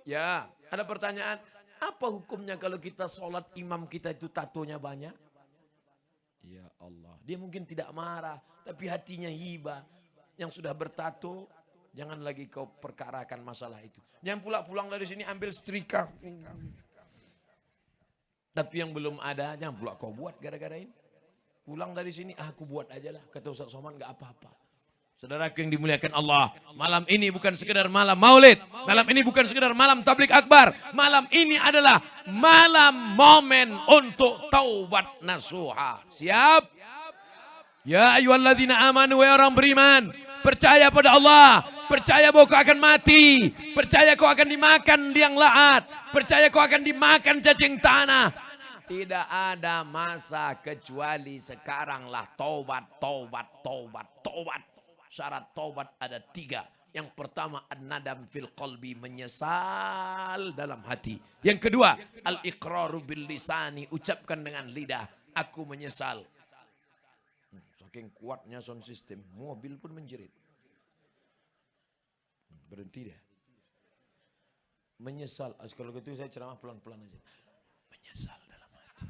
Ya, ada pertanyaan. Apa hukumnya kalau kita sholat imam kita itu tatonya banyak? Ya Allah. Dia mungkin tidak marah. Tapi hatinya hibah. Yang sudah bertato. Jangan lagi kau perkarakan masalah itu. Jangan pulang dari sini ambil setrika. Tapi yang belum ada, jangan pula kau buat gara-gara ini. Pulang dari sini, aku buat aja lah. Kata Ustaz Somad, gak apa-apa. Saudaraku yang dimuliakan Allah, malam ini bukan sekedar malam maulid. Malam ini bukan sekedar malam tablik akbar. Malam ini adalah malam momen untuk taubat nasuha. Siap? Ya ayyuhalladzina amanu, wa orang beriman. Percaya pada Allah. Percaya bahwa kau akan mati. Percaya kau akan dimakan liang lahat. Percaya kau akan dimakan cacing tanah. Tidak ada masa kecuali sekaranglah taubat. Syarat taubat ada 3. Yang pertama an-nadam fil qalbi, menyesal dalam hati. Yang kedua al-iqraru bil lisani, ucapkan dengan lidah, aku menyesal. Saking kuatnya sound system, mobil pun menjerit. Berhenti deh. Menyesal. Kalau gitu saya ceramah pelan-pelan aja. Menyesal dalam hati.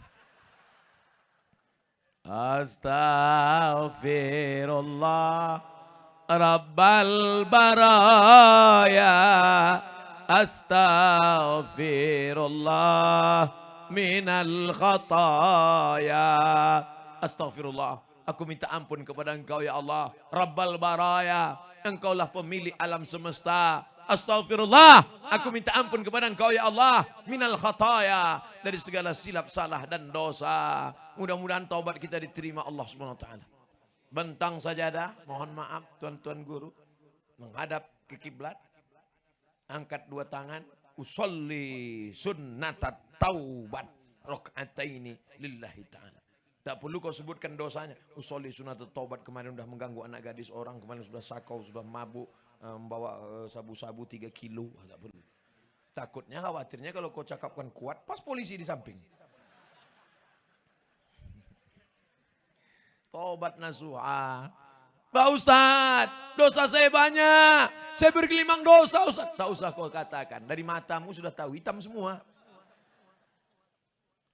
Astaghfirullah Rabbal baraya. Astaghfirullah minal khataya. Astaghfirullah. Aku minta ampun kepada Engkau ya Allah. Rabbal baraya. Engkaulah pemilik alam semesta. Astaghfirullah. Aku minta ampun kepada Engkau ya Allah. Minal khataya. Dari segala silap salah dan dosa. Mudah-mudahan taubat kita diterima Allah SWT. Bentang sajadah. Mohon maaf tuan-tuan guru. Menghadap ke kiblat. Angkat 2 tangan. Usolli sunnatat taubat. Rok'ataini lillahi ta'ala. Tak perlu kau sebutkan dosanya. Usolli sunnatat taubat, kemarin sudah mengganggu anak gadis orang. Kemarin sudah sakau, sudah mabuk. Membawa sabu-sabu 3 kilo. Tak perlu. Takutnya, khawatirnya kalau kau cakapkan kuat, pas polisi di samping. Taubat nasuha. Pak Ustaz, dosa saya banyak. Saya bergelimang dosa Ustaz. Tak usah kau katakan. Dari matamu sudah tahu, hitam semua.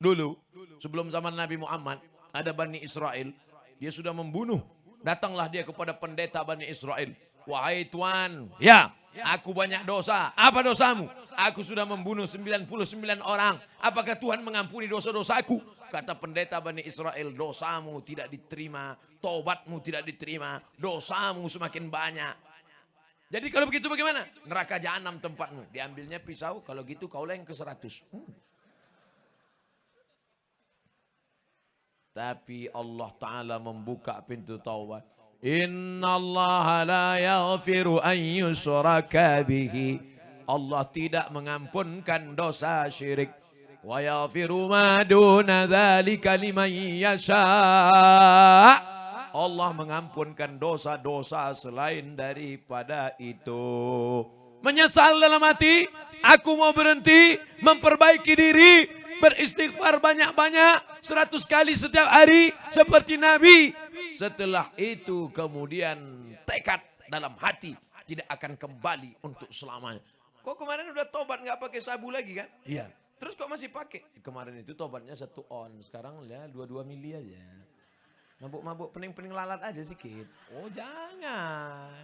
Dulu, sebelum zaman Nabi Muhammad, ada Bani Israel. Dia sudah membunuh. Datanglah dia kepada pendeta Bani Israel. Wahai Tuan, ya, aku banyak dosa. Apa dosamu? Aku sudah membunuh 99 orang. Apakah Tuhan mengampuni dosa-dosaku? Kata pendeta Bani Israel, dosamu tidak diterima. Taubatmu tidak diterima. Dosamu semakin banyak. Jadi kalau begitu bagaimana? Neraka jahanam tempatmu. Diambilnya pisau, kalau gitu kaulah yang ke 100. Tapi Allah Ta'ala membuka pintu taubat. Inna Allah la yaghfiru an yushraka bihi. Allah tidak mengampunkan dosa syirik. Wa yaghfiru ma duna dzalika liman yasha. Allah mengampunkan dosa-dosa selain daripada itu. Menyesal dalam hati, aku mau berhenti, memperbaiki diri, beristighfar banyak-banyak, 100 kali setiap hari seperti Nabi. Setelah itu kemudian tekad dalam hati, tidak akan kembali untuk selamanya. Kok kemarin udah tobat nggak pakai sabu lagi kan? Iya. Terus kok masih pakai? Kemarin itu tobatnya 1 on, sekarang ya 22 mili aja. Mabuk-mabuk pening-pening lalat aja sedikit. Oh jangan.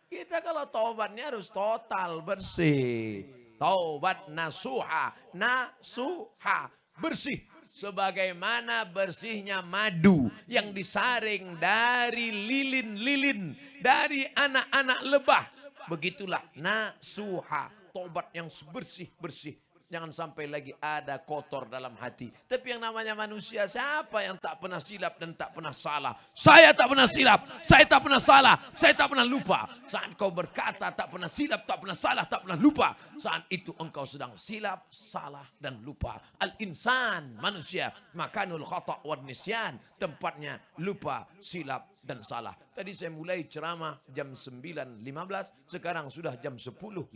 Kita kalau tobatnya harus total bersih. Taubat nasuha. Nasuha. Bersih. Sebagaimana bersihnya madu yang disaring dari lilin-lilin. Dari anak-anak lebah. Begitulah nasuha. Taubat yang bersih-bersih. Jangan sampai lagi ada kotor dalam hati. Tapi yang namanya manusia, siapa yang tak pernah silap dan tak pernah salah? Saya tak pernah silap, saya tak pernah salah, saya tak pernah lupa. Saat kau berkata tak pernah silap, tak pernah salah, tak pernah lupa, saat itu engkau sedang silap, salah dan lupa. Al-insan, manusia, makanul khata' wan nisyan, tempatnya lupa, silap dan salah. Tadi saya mulai ceramah jam 9.15, sekarang sudah jam 10.15.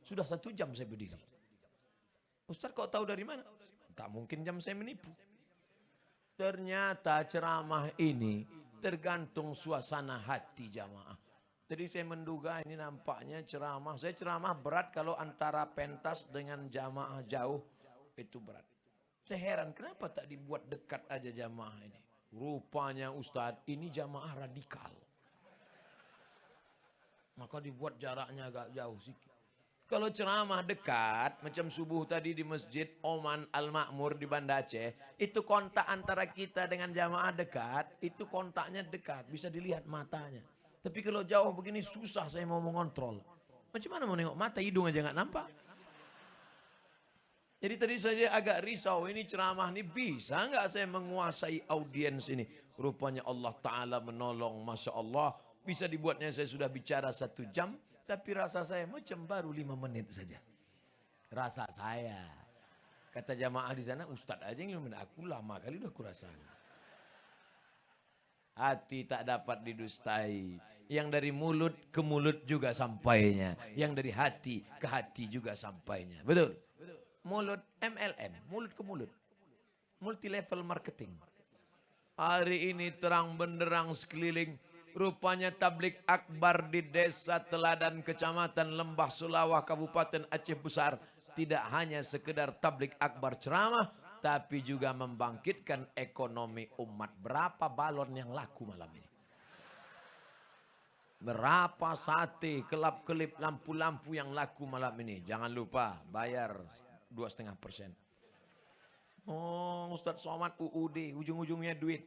Sudah 1 jam saya berdiri. Ustaz kok tahu dari mana? Tak mungkin jam saya menipu. Ternyata ceramah ini Tergantung suasana hati jamaah. Jadi saya menduga ini nampaknya ceramah. Saya ceramah berat kalau antara pentas dengan jamaah jauh itu berat. Saya heran kenapa tak dibuat dekat aja jamaah ini. Rupanya Ustadz ini jamaah radikal. Maka dibuat jaraknya agak jauh sedikit. Kalau ceramah dekat, macam subuh tadi di Masjid Oman Al-Makmur di Banda Aceh, itu kontak antara kita dengan jamaah dekat, itu kontaknya dekat, bisa dilihat matanya. Tapi kalau jauh begini susah saya mau mengontrol. Macam mana mau nengok mata, hidung aja nggak nampak. Jadi tadi saya agak risau, ini ceramah ini bisa nggak saya menguasai audiens ini. Rupanya Allah Ta'ala menolong, Masya Allah. Bisa dibuatnya saya sudah bicara 1 jam, tapi rasa saya macam baru 5 menit saja. Rasa saya. Kata jamaah di sana, Ustadz aja yang 5 menit. Aku lama kali udah kurasa. Hati tak dapat didustai. Yang dari mulut ke mulut juga sampainya. Yang dari hati ke hati juga sampainya. Betul? Mulut MLM, mulut ke mulut. Multi level marketing. Hari ini terang benderang sekeliling. Rupanya tablik akbar di desa Teladan Kecamatan Lembah Sulawah Kabupaten Aceh Besar. Tidak hanya sekedar tablik akbar ceramah. Tapi juga membangkitkan ekonomi umat. Berapa balon yang laku malam ini? Berapa sate, kelap-kelip, lampu-lampu yang laku malam ini? Jangan lupa bayar 2,5%. Oh, Ustadz Somad UUD, ujung-ujungnya duit.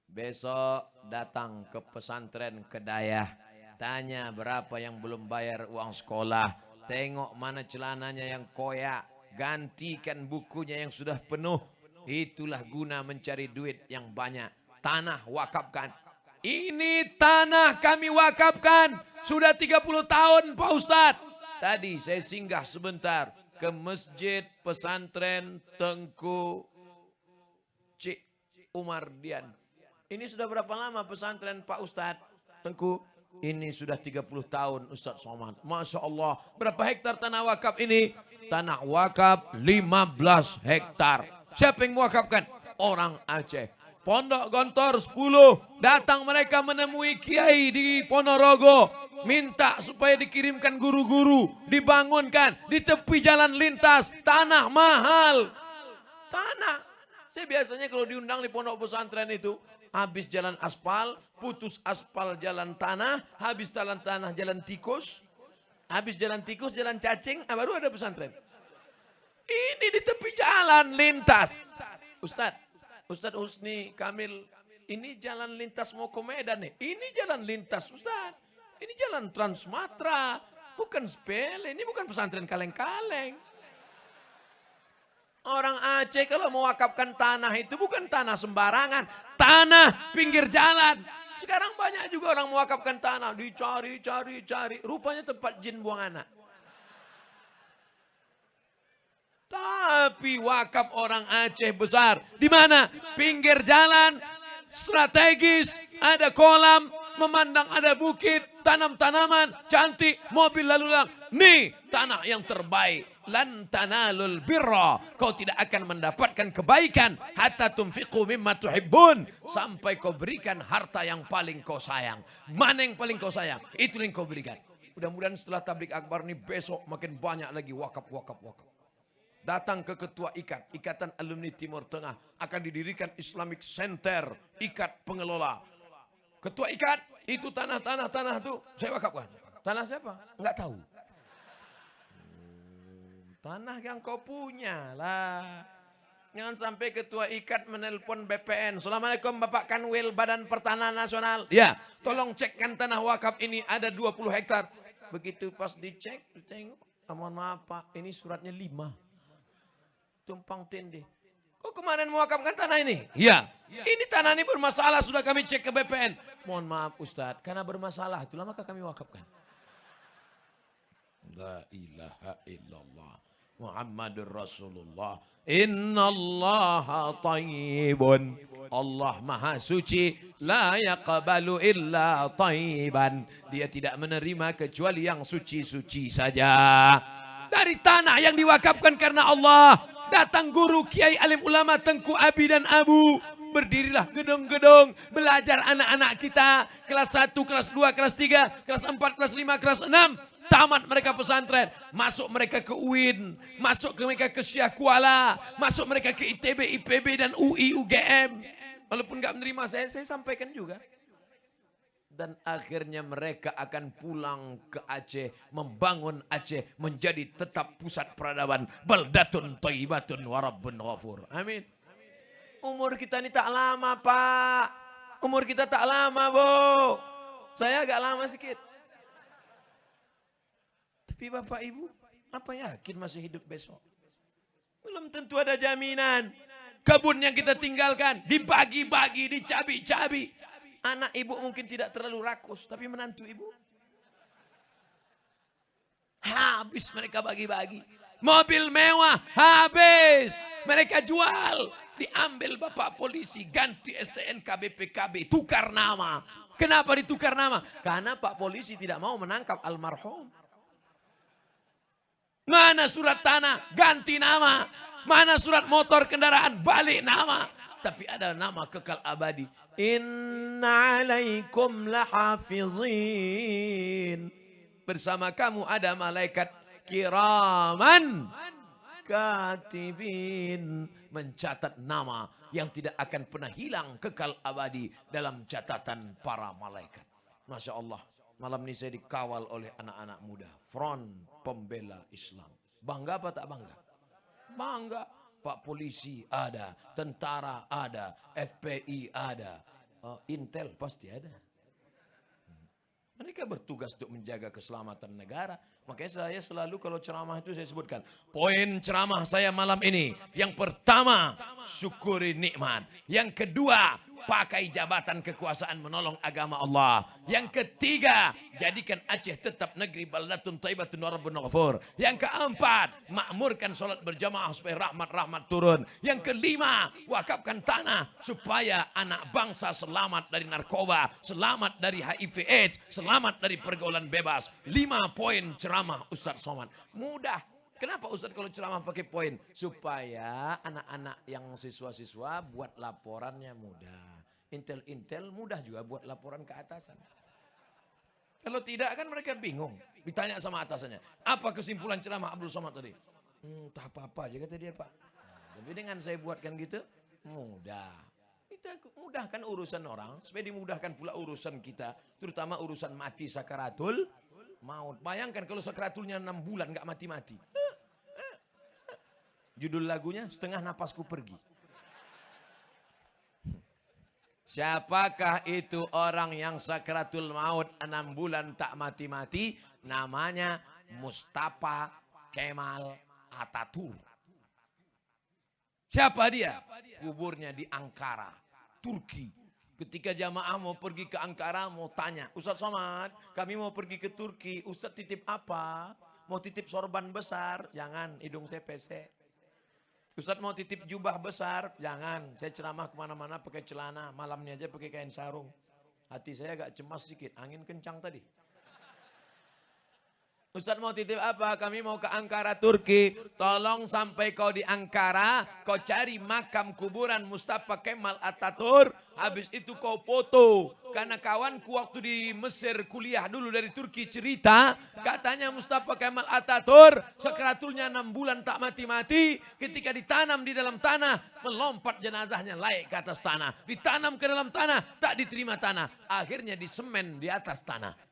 Besok datang ke pesantren Kedayah. Tanya berapa yang belum bayar uang sekolah. Tengok mana celananya yang koyak. Gantikan bukunya yang sudah penuh. Itulah guna mencari duit yang banyak. Tanah wakafkan. Ini tanah kami wakafkan. Sudah 30 tahun Pak Ustadz. Tadi saya singgah sebentar ke masjid pesantren Tengku Cik Umar Dian. Ini sudah berapa lama pesantren Pak Ustadz Tengku? Ini sudah 30 tahun Ustadz Somad. Masya Allah. Berapa hektar tanah wakaf ini? Tanah wakaf 15 hektar. Siapa yang mewakafkan? Orang Aceh. Pondok Gontor 10. Datang mereka menemui kiai di Ponorogo. Minta supaya dikirimkan guru-guru. Dibangunkan. Di tepi jalan lintas. Tanah mahal. Tanah. Saya biasanya kalau diundang di pondok pesantren itu. Habis jalan aspal. Putus aspal jalan tanah. Habis jalan tanah jalan tikus. Habis jalan tikus jalan cacing. Baru ada pesantren. Ini di tepi jalan lintas. Ustadz Husni Kamil, ini jalan lintas mau ke Medan nih. Ini jalan lintas Ustadz. Ini jalan Trans Sumatera. Bukan sepele, ini bukan pesantren kaleng-kaleng. Orang Aceh kalau mewakafkan tanah itu bukan tanah sembarangan. Tanah pinggir jalan. Sekarang banyak juga orang mewakafkan tanah. Dicari. Rupanya tempat jin buang anak. Tapi wakaf orang Aceh besar. Di mana? Pinggir jalan, strategis, ada kolam, memandang ada bukit, tanam-tanaman, cantik, mobil lalu lalang. Nih tanah yang terbaik. Lan tanalul birra. Kau tidak akan mendapatkan kebaikan. Hatta tunfiqu mimma tuhibbun. Sampai kau berikan harta yang paling kau sayang. Mana yang paling kau sayang? Itu yang kau berikan. Mudah-mudahan setelah tablik akbar ini besok makin banyak lagi wakaf. Datang ke ketua Ikatan Alumni Timur Tengah. Akan didirikan Islamic Center, ikat pengelola. Ketua ikat, itu tanah itu saya wakafkan. Tanah siapa? Enggak tahu. Tanah yang kau punya lah. Jangan sampai ketua ikat menelpon BPN. Assalamualaikum Bapak Kanwil Badan Pertanahan Nasional. Ya, tolong cekkan tanah wakaf ini ada 20 hektar. Begitu pas dicek, ditengok. Mohon maaf Pak, ini suratnya 5. Tumpang tindih. Kok kemarin mewakafkan tanah ini? Iya. Ini tanah ini bermasalah, sudah kami cek ke BPN. Mohon maaf Ustadz, karena bermasalah, itulah maka kami wakafkan. La ilaha illallah Muhammadur Rasulullah. Innallaha tayyibun. Allah maha suci. La yaqbalu illa tayyiban. Dia tidak menerima kecuali yang suci-suci saja. Dari tanah yang diwakafkan karena Allah. Datang guru kiai alim ulama Tengku Abi dan Abu. Berdirilah gedung-gedung, belajar anak-anak kita, kelas 1, kelas 2, kelas 3, kelas 4, kelas 5, kelas 6. Tamat mereka pesantren, masuk mereka ke UIN, masuk mereka ke Syah Kuala, masuk mereka ke ITB, IPB dan UI, UGM. Walaupun nggak menerima saya sampaikan juga. Dan akhirnya mereka akan pulang ke Aceh, membangun Aceh menjadi tetap pusat peradaban. Baldatun thayyibatun wa rabbun ghafur. Amin. Umur kita ini tak lama, Pak. Umur kita tak lama, Bu. Saya agak lama sedikit. Tapi Bapak Ibu, apa yakin masih hidup besok? Belum tentu ada jaminan. Kebun yang kita tinggalkan dibagi-bagi, dicabi-cabi. Anak ibu mungkin tidak terlalu rakus, tapi menantu ibu habis mereka bagi-bagi. Mobil mewah habis mereka jual, diambil bapak polisi, ganti STNK BPKB, tukar nama. Kenapa ditukar nama? Karena Pak Polisi tidak mau menangkap almarhum. Mana surat tanah? Ganti nama. Mana surat motor kendaraan? Balik nama. Tapi ada nama kekal abadi. Inna alaikum lahafizin. Bersama kamu ada malaikat kiraman katibin. Mencatat nama yang tidak akan pernah hilang, kekal abadi dalam catatan para malaikat. Masya Allah. Malam ini saya dikawal oleh anak-anak muda. Front Pembela Islam. Bangga apa tak bangga? Bangga. Pak Polisi ada, tentara ada, FPI ada, Intel pasti ada. Mereka bertugas untuk menjaga keselamatan negara. Makanya saya selalu kalau ceramah itu saya sebutkan. Poin ceramah saya malam ini. Yang pertama, syukuri nikmat. Yang kedua, pakai jabatan kekuasaan menolong agama Allah. Yang ketiga, jadikan Aceh tetap negeri baldatun thayyibatun wa rabbun ghafur. Yang keempat, makmurkan sholat berjamaah supaya rahmat-rahmat turun. Yang kelima, wakafkan tanah supaya anak bangsa selamat dari narkoba, selamat dari HIV AIDS, selamat dari pergaulan bebas. 5 poin ceramah Ustadz Somad. Mudah. Kenapa Ustadz kalau ceramah pakai poin? Supaya anak-anak yang siswa-siswa buat laporannya mudah. Intel-intel mudah juga buat laporan ke atasan. Kalau tidak kan mereka bingung. Ditanya sama atasannya. Apa kesimpulan ceramah Abdul Somad tadi? Tak apa-apa aja kata dia, Pak. Tapi dengan saya buatkan gitu, mudah. Kita mudahkan urusan orang. Supaya dimudahkan pula urusan kita. Terutama urusan mati sakaratul maut. Bayangkan kalau sakaratulnya 6 bulan gak mati-mati. Judul lagunya Setengah Napasku Pergi. Siapakah itu orang yang sakratul maut 6 bulan tak mati-mati? Namanya Mustafa Kemal Atatürk. Siapa dia? Kuburnya di Ankara, Turki. Ketika jamaah mau pergi ke Ankara mau tanya, Ustadz Somad, kami mau pergi ke Turki, Ustadz titip apa? Mau titip sorban besar? Jangan, hidung saya pesek. Ustadz mau titip jubah besar? Jangan, saya ceramah kemana-mana pakai celana, malamnya aja pakai kain sarung. Hati saya agak cemas sedikit, angin kencang tadi. Ustadz mau titip apa? Kami mau ke Ankara, Turki. Tolong sampai kau di Ankara, kau cari makam kuburan Mustafa Kemal Atatürk. Habis itu kau foto. Karena kawanku waktu di Mesir kuliah dulu dari Turki cerita. Katanya Mustafa Kemal Atatürk sakratulnya 6 bulan tak mati-mati. Ketika ditanam di dalam tanah, melompat jenazahnya naik ke atas tanah. Ditanam ke dalam tanah, tak diterima tanah. Akhirnya disemen di atas tanah.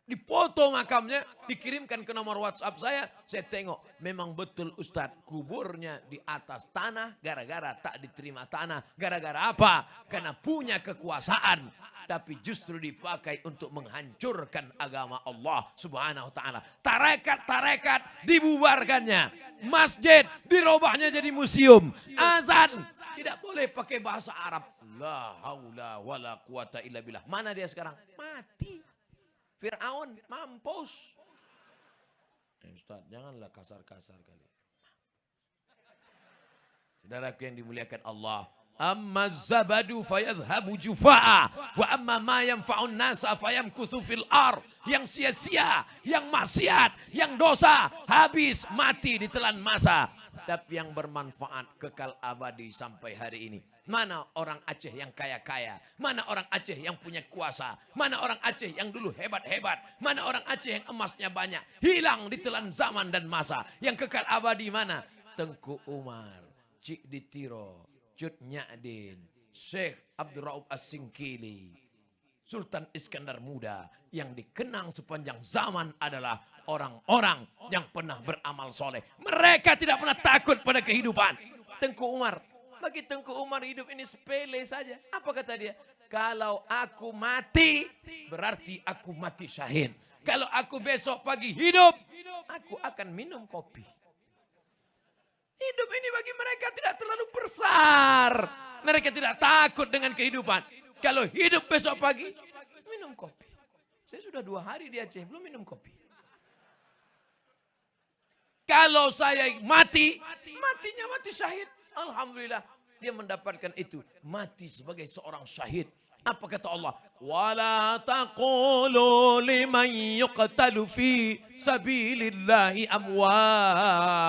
Dipoto makamnya, dikirimkan ke nomor WhatsApp saya tengok, memang betul Ustadz, kuburnya di atas tanah, gara-gara tak diterima tanah. Gara-gara apa? Karena punya kekuasaan, tapi justru dipakai untuk menghancurkan agama Allah subhanahu wa ta'ala. Tarekat-tarekat dibubarkannya, masjid dirobahnya jadi museum, azan tidak boleh pakai bahasa Arab. La haula wala quwata illa billah. Mana dia sekarang? Mati. Fir'aun mampus. Ustaz, janganlah kasar-kasar kali. Saudaraku yang dimuliakan Allah. Amma zabadu fayadhhabu jufa'a. Wa amma ma yanfa'un nasa fayamkuthu fil ar. Yang sia-sia, yang maksiat, yang dosa, habis mati ditelan masa. tapi yang bermanfaat kekal abadi sampai hari ini. Mana orang Aceh yang kaya-kaya? Mana orang Aceh yang punya kuasa? Mana orang Aceh yang dulu hebat-hebat? Mana orang Aceh yang emasnya banyak? Hilang ditelan zaman dan masa. Yang kekal abadi mana? Tengku Umar, Cik Ditiro, Cut Nyadin, Syekh Abdul Rauf As-Singkili, Sultan Iskandar Muda. Yang dikenang sepanjang zaman adalah orang-orang yang pernah beramal soleh. Mereka tidak pernah takut pada kehidupan. Tengku Umar. Bagi Tengku Umar hidup ini sepele saja. Apa kata dia? Kalau aku mati, berarti aku mati syahid. Kalau aku besok pagi hidup, aku akan minum kopi. Hidup ini bagi mereka tidak terlalu besar. Mereka tidak takut dengan kehidupan. Kalau hidup besok pagi, minum kopi. Saya sudah 2 hari di Aceh, belum minum kopi. Kalau saya mati, matinya mati syahid. Alhamdulillah, dia mendapatkan itu. Mati sebagai seorang syahid. Apa kata Allah? Wala taqulu liman yuqtalu fi sabilillahi amwat.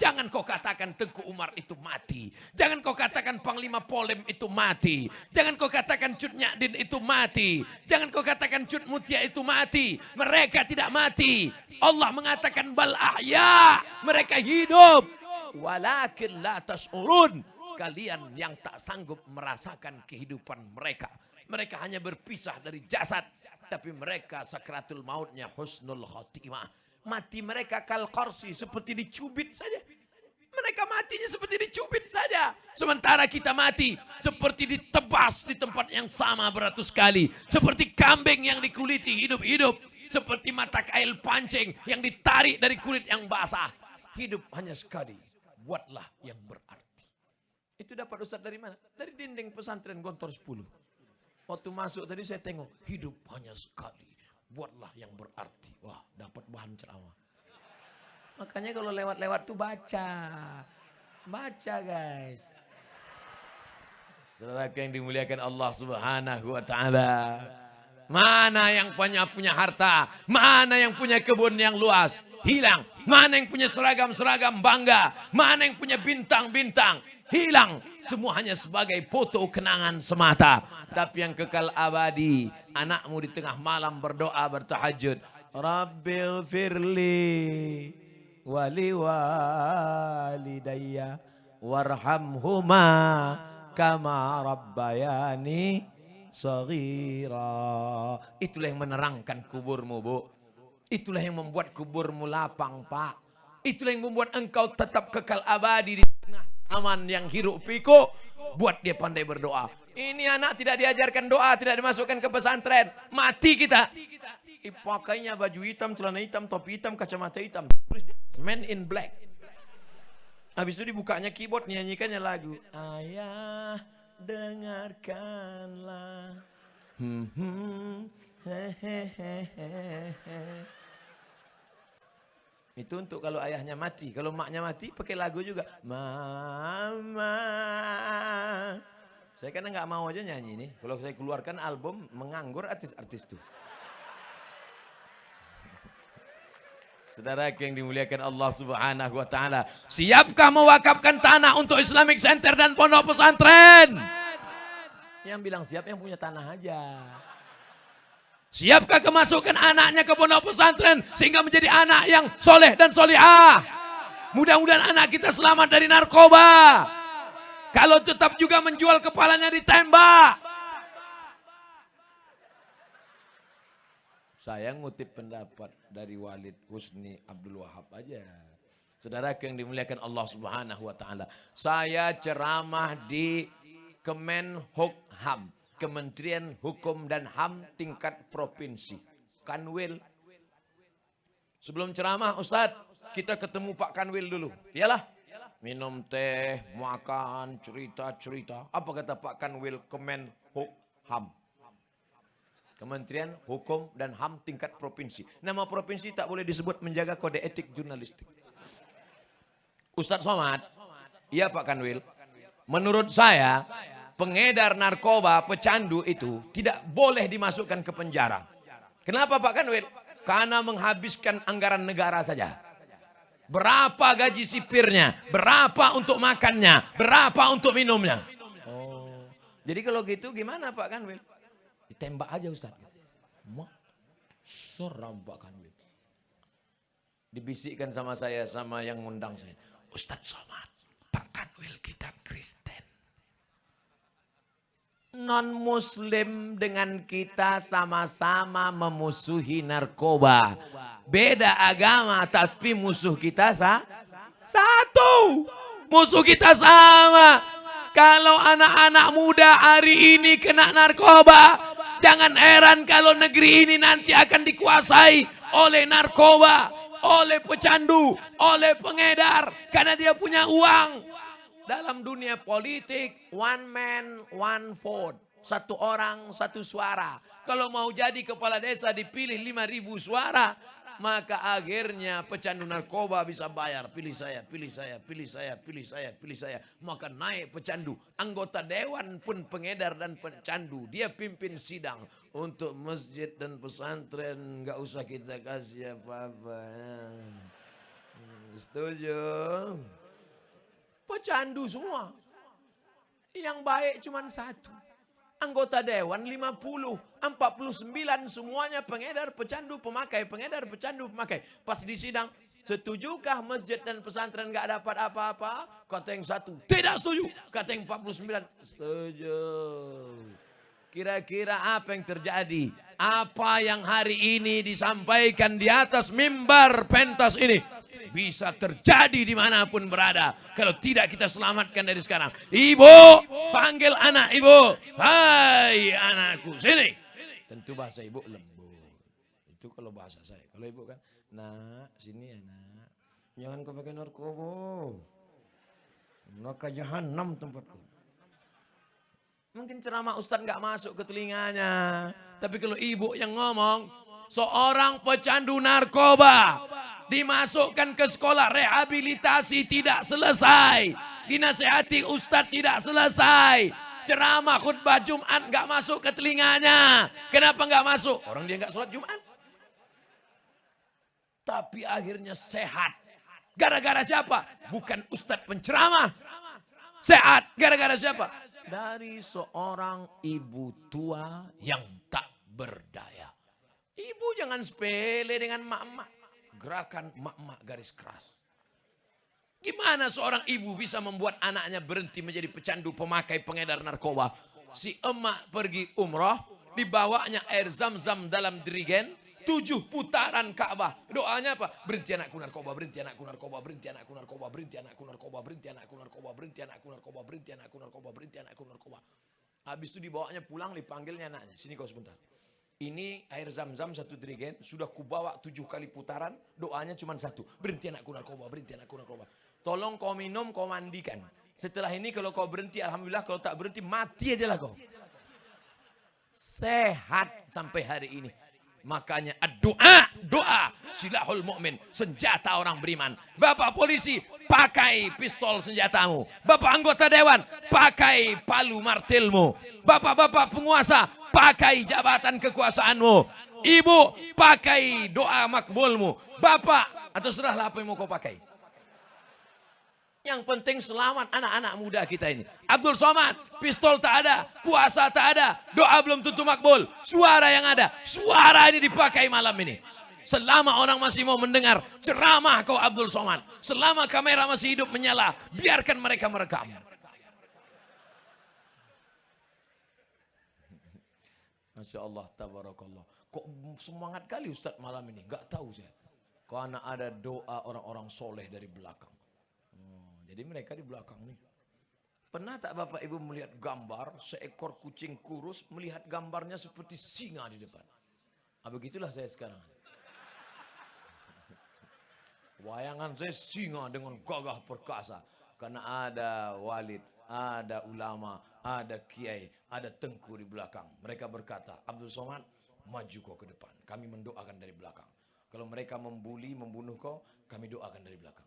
Jangan kau katakan Tengku Umar itu mati. Jangan kau katakan Panglima Polem itu mati. Jangan kau katakan Cut Nyadin itu mati. Jangan kau katakan Cut Mutia itu mati. Mereka tidak mati. Allah mengatakan bal ahya. Mereka hidup. Walakin la tash'urun. Kalian yang tak sanggup merasakan kehidupan mereka. Mereka hanya berpisah dari jasad. Tapi mereka sakratul mautnya husnul khotimah. Mati mereka kal qarsi, seperti dicubit saja. Mereka matinya seperti dicubit saja. Sementara kita mati seperti ditebas di tempat yang sama beratus kali. Seperti kambing yang dikuliti hidup-hidup. Seperti mata kail pancing yang ditarik dari kulit yang basah. Hidup hanya sekali. Buatlah yang berarti. Itu dapat Ustaz dari mana? Dari dinding pesantren Gontor 10. Waktu masuk tadi saya tengok. Hidup hanya sekali. Buatlah yang berarti. Wah, dapat bahan ceramah. Makanya kalau lewat-lewat tuh baca. Baca guys. Saudara yang dimuliakan Allah Subhanahu wa taala. Mana yang punya harta? Mana yang punya kebun yang luas? Hilang. Mana yang punya seragam-seragam bangga? Mana yang punya bintang-bintang? Hilang. Semua hanya sebagai foto kenangan semata. Tapi yang kekal abadi. Anakmu di tengah malam berdoa bertahajud. Rabbil firli wali walidayya warhamhuma kama rabbayani saghira. Itulah yang menerangkan kuburmu, Bu. Itulah yang membuat kuburmu lapang, Pak. Itulah yang membuat engkau tetap kekal abadi di tengah zaman yang hiruk pikuk. Buat dia pandai berdoa. Ini anak tidak diajarkan doa, tidak dimasukkan ke pesantren. Mati kita. Pakainya baju hitam, celana hitam, topi hitam, kacamata hitam. Man in black. Habis itu dibukanya keyboard, nyanyikannya lagu. Ayah, dengarkanlah. Itu untuk kalau ayahnya mati. Kalau maknya mati pakai lagu juga. Mama. Saya karena nggak mau aja nyanyi nih. Kalau saya keluarkan album menganggur artis-artis tuh. Saudara yang dimuliakan Allah Subhanahu wa taala, siapkah mewakafkan tanah untuk Islamic Center dan pondok pesantren? Yang bilang siap yang punya tanah aja. Siapkah kemasukan anaknya ke pondok pesantren sehingga menjadi anak yang soleh dan solihah? Mudah-mudahan anak kita selamat dari narkoba. Kalau tetap juga menjual kepalanya ditembak. Saya ngutip pendapat dari Walid Husni Abdul Wahab aja. Saudara yang dimuliakan Allah Subhanahu wa taala. Saya ceramah di Kemenhukham, Kementerian Hukum dan HAM tingkat provinsi. Kanwil. Sebelum ceramah Ustadz, kita ketemu Pak Kanwil dulu. Iyalah. Minum teh, makan, cerita-cerita. Apa kata Pak Kanwil Kemenhukham? Kementerian Hukum dan HAM tingkat provinsi. Nama provinsi tak boleh disebut, menjaga kode etik jurnalistik. Ustadz Somad, iya Pak Kanwil. Menurut saya, pengedar narkoba, pecandu itu tidak boleh dimasukkan ke penjara. Kenapa Pak Kanwil? Karena menghabiskan anggaran negara saja. Berapa gaji sipirnya? Berapa untuk makannya? Berapa untuk minumnya? Oh, jadi kalau gitu gimana Pak Kanwil? Ditembak aja Ustaz. Seram Pak Kanwil. Dibisikkan sama saya, sama yang ngundang saya. Ustaz Somad, Pak Kanwil kita Kristen. Non-muslim dengan kita sama-sama memusuhi narkoba. Beda agama, tapi musuh kita satu. Musuh kita sama. Kalau anak-anak muda hari ini kena narkoba, jangan heran kalau negeri ini nanti akan dikuasai oleh narkoba, oleh pecandu, oleh pengedar. Karena dia punya uang. Dalam dunia politik, one man, one vote. Satu orang, satu suara. Kalau mau jadi kepala desa dipilih 5.000 suara, maka akhirnya pecandu narkoba bisa bayar. Pilih saya, pilih saya, pilih saya, pilih saya, pilih saya. Maka naik pecandu. Anggota dewan pun pengedar dan pecandu. Dia pimpin sidang. Untuk masjid dan pesantren, nggak usah kita kasih apa-apa. Setuju? Pecandu semua. Yang baik cuma satu. Anggota dewan 50, 49 semuanya pengedar, pecandu, pemakai, pengedar, pecandu, pemakai. Pas di sidang, setujukah masjid dan pesantren gak dapat apa-apa? Kata yang satu, tidak setuju. Kata yang 49, setuju. Kira-kira apa yang terjadi? Apa yang hari ini disampaikan di atas mimbar pentas ini bisa terjadi dimanapun berada. Kalau tidak kita selamatkan dari sekarang. Ibu, panggil anak ibu. Hai anakku, sini. Tentu bahasa ibu lembut. Itu kalau bahasa saya. Kalau ibu kan, nak sini ya nak. Jangan kau pakai narkoba. Neraka jahanam tempatku. Mungkin ceramah Ustadz nggak masuk ke telinganya. Tapi kalau ibu yang ngomong, seorang pecandu narkoba dimasukkan ke sekolah rehabilitasi tidak selesai. Dinasehati Ustadz tidak selesai. Ceramah khutbah Jumat nggak masuk ke telinganya. Kenapa nggak masuk? Orang dia nggak sholat Jumat. Tapi akhirnya sehat. Gara-gara siapa? Bukan Ustadz penceramah. Sehat. Gara-gara siapa? Dari seorang ibu tua yang tak berdaya. Ibu jangan sepele dengan mak-mak. Gerakan mak-mak garis keras. Gimana seorang ibu bisa membuat anaknya berhenti menjadi pecandu, pemakai, pengedar narkoba? Si emak pergi umroh, dibawanya air zam-zam dalam dirigen, 7 putaran Ka'bah. Doanya apa? Berhenti anakku narkoba, berhenti anakku narkoba, berhenti anakku narkoba, berhenti anakku narkoba, berhenti anakku narkoba, berhenti anakku narkoba, berhenti anakku narkoba, berhenti anakku narkoba. Habis itu dibawanya pulang, dipanggilnya anaknya. Sini kau sebentar. Ini air zam-zam 1 dirigen, sudah kubawa 7 kali putaran, doanya cuma 1. Berhenti anakku narkoba, berhenti anakku narkoba. Tolong kau minum, kau mandikan. Setelah ini kalau kau berhenti, alhamdulillah. Kalau tak berhenti, mati aja lah kau. Sehat sampai hari ini. Makanya doa silahul mu'min, senjata orang beriman. Bapak polisi, pakai pistol senjatamu. Bapak anggota dewan, pakai palu martilmu. Bapak-bapak penguasa, pakai jabatan kekuasaanmu. Ibu, pakai doa makbulmu. Bapak, atau serahlah apa yang mau kau pakai. Yang penting selamat anak-anak muda kita ini. Abdul Somad, pistol tak ada, kuasa tak ada, doa belum tentu makbul. Suara yang ada, suara ini dipakai malam ini. Selama orang masih mau mendengar ceramah kau Abdul Somad, selama kamera masih hidup menyala, biarkan mereka merekam. Masya Allah, tabarakallah. Kok semangat kali Ustadz malam ini? Gak tahu saya. Karena ada doa orang-orang soleh dari belakang. Jadi mereka di belakang nih. Pernah tak Bapak Ibu melihat gambar seekor kucing kurus melihat gambarnya seperti singa di depan? Ah, begitulah saya sekarang. Wayangan saya singa dengan gagah perkasa. Karena ada walid, ada ulama, ada kiai, ada tengku di belakang. Mereka berkata, Abdul Somad, maju kau ke depan. Kami mendoakan dari belakang. Kalau mereka membuli, membunuh kau, kami doakan dari belakang.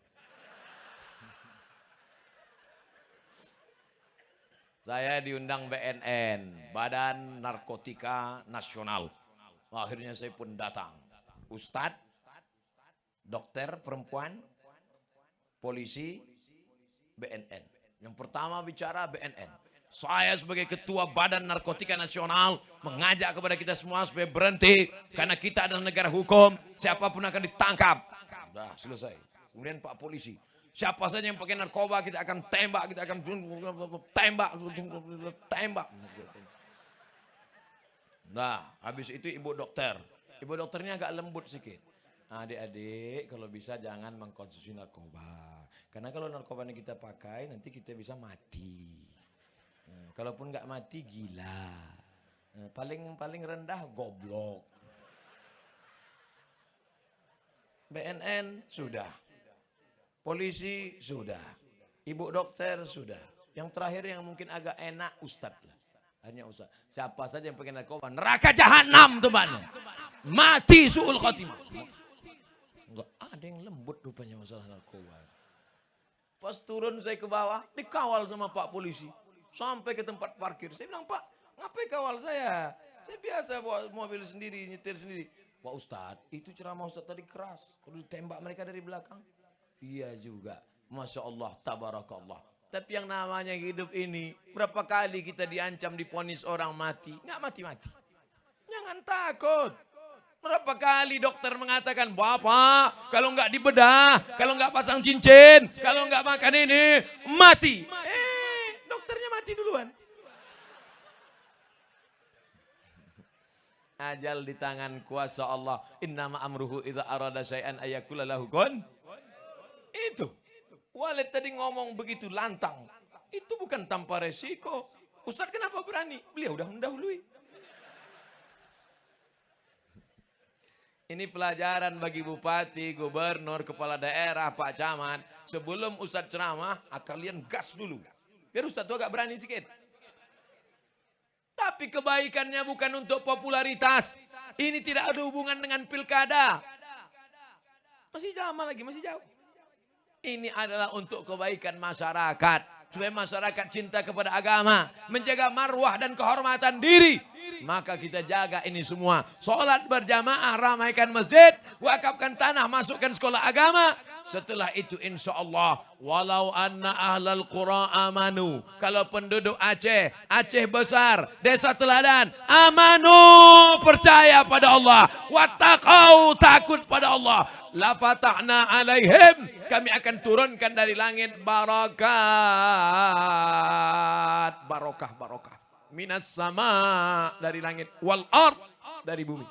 Saya diundang BNN, Badan Narkotika Nasional. Akhirnya saya pun datang. Ustadz, dokter perempuan, polisi, BNN. Yang pertama bicara BNN. Saya sebagai ketua Badan Narkotika Nasional mengajak kepada kita semua supaya berhenti. Karena kita adalah negara hukum, siapapun akan ditangkap. Sudah selesai. Kemudian Pak Polisi, siapa saja yang pakai narkoba kita akan tembak, kita akan tembak. Nah, habis itu ibu dokter. Ibu dokternya agak lembut sedikit. Adik-adik, kalau bisa jangan mengkonsumsi narkoba. Karena kalau narkoba ini kita pakai, nanti kita bisa mati. Kalaupun nggak mati, gila. Paling rendah, goblok. BNN sudah. Polisi sudah. Ibu dokter sudah. Yang terakhir yang mungkin agak enak, ustadz lah. Hanya ustadz. Siapa saja yang pakai narkoba, neraka jahanam teman. Mati su'ul khotimah. Enggak ada yang lembut rupanya masalah narkoba. Pas turun saya ke bawah, dikawal sama Pak Polisi. Sampai ke tempat parkir. Saya bilang, Pak, ngapain kawal saya? Saya biasa bawa mobil sendiri, nyetir sendiri. Pak Ustadz, itu ceramah Ustadz tadi keras. Kalau ditembak mereka dari belakang. Iya juga. Masya Allah, tabarakallah. Tapi yang namanya hidup ini, berapa kali kita diancam diponis orang mati. Nggak mati-mati. Jangan takut. Berapa kali dokter mengatakan, Bapak, kalau nggak dibedah, kalau nggak pasang cincin, kalau nggak makan ini, mati. Dokternya mati duluan. Ajal di tangan kuasa Allah. Innama amruhu idza arada syai'an ayakula lahu kun. Itu. Walid tadi ngomong begitu lantang. Itu bukan tanpa resiko. Ustaz kenapa berani? Beliau udah mendahului. Ini pelajaran bagi bupati, gubernur, kepala daerah, Pak Camat. Sebelum Ustaz ceramah, kalian gas dulu. Biar Ustaz tuh agak berani sedikit. Tapi kebaikannya bukan untuk popularitas. Ini tidak ada hubungan dengan pilkada. Masih jauh lagi, masih jauh. Ini adalah untuk kebaikan masyarakat. Supaya masyarakat cinta kepada agama. Menjaga marwah dan kehormatan diri. Maka kita jaga ini semua. Sholat berjamaah, ramaikan masjid. Wakafkan tanah, masukkan sekolah agama. Setelah itu insya Allah. Walau anna ahlal qura amanu. Kalau penduduk Aceh, Aceh besar, desa teladan. Amanu, percaya pada Allah. Wattaqau, takut pada Allah. La fatahna alaihim. Kami akan turunkan dari langit barakat. Barokah. Minas sama, dari langit. Wal ard, dari bumi.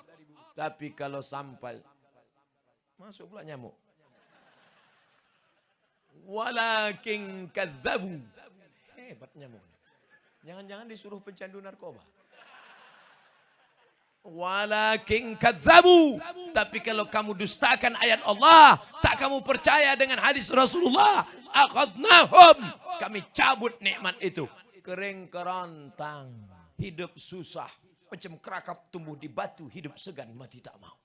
Tapi kalau sampai. Masuk pula nyamuk. Walakin kadzabu. Hebat nyamuknya. Jangan-jangan disuruh pencandu narkoba. Walakin kadzabu. Tapi kalau kamu dustakan ayat Allah, tak kamu percaya dengan hadis Rasulullah, akhadnahum, kami cabut nikmat itu. Kering kerontang, hidup susah, macam kerakap tumbuh di batu, hidup segan mati tak mau.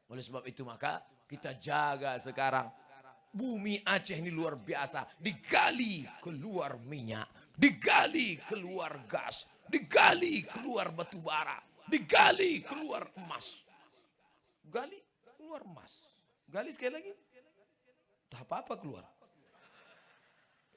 Oleh sebab itu maka kita jaga sekarang. Bumi Aceh ini luar biasa, digali keluar minyak, digali keluar gas, digali keluar batu bara. Digali keluar emas. Gali keluar emas. Gali sekali lagi. Tak apa-apa keluar.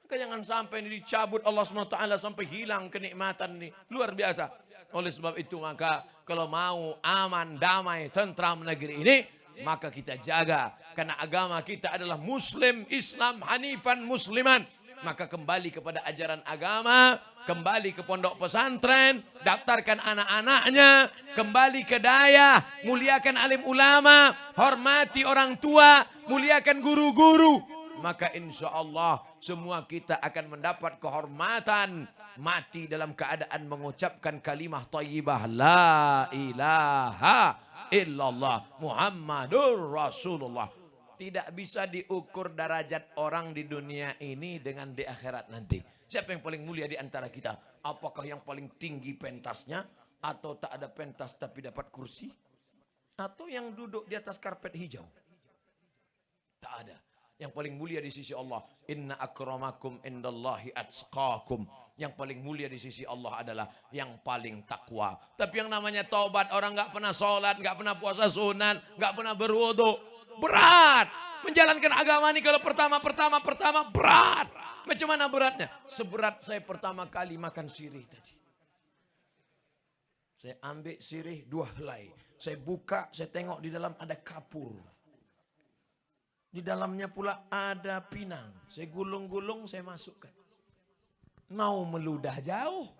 Maka jangan sampai ini dicabut Allah SWT sampai hilang kenikmatan ini. Luar biasa. Oleh sebab itu maka kalau mau aman, damai, tentram negeri ini, maka kita jaga. Karena agama kita adalah Muslim, Islam, Hanifan, Musliman. Maka kembali kepada ajaran agama, kembali ke pondok pesantren, daftarkan anak-anaknya, kembali ke daya, muliakan alim ulama, hormati orang tua, muliakan guru-guru. Maka insya Allah semua kita akan mendapat kehormatan, mati dalam keadaan mengucapkan kalimah thayyibah la ilaha illallah Muhammadur Rasulullah. Tidak bisa diukur derajat orang di dunia ini dengan di akhirat nanti. Siapa yang paling mulia di antara kita? Apakah yang paling tinggi pentasnya? Atau tak ada pentas tapi dapat kursi? Atau yang duduk di atas karpet hijau? Tak ada. Yang paling mulia di sisi Allah, inna akramakum indallahi atqakum. Yang paling mulia di sisi Allah adalah yang paling takwa. Tapi yang namanya taubat, orang nggak pernah sholat, nggak pernah puasa sunat, nggak pernah berwudu, berat. Menjalankan agama ini kalau pertama berat. Macam mana beratnya? Seberat saya pertama kali makan sirih tadi. Saya ambil sirih 2 helai. Saya buka, saya tengok di dalam ada kapur. Di dalamnya pula ada pinang. Saya gulung-gulung, saya masukkan. Mau meludah jauh.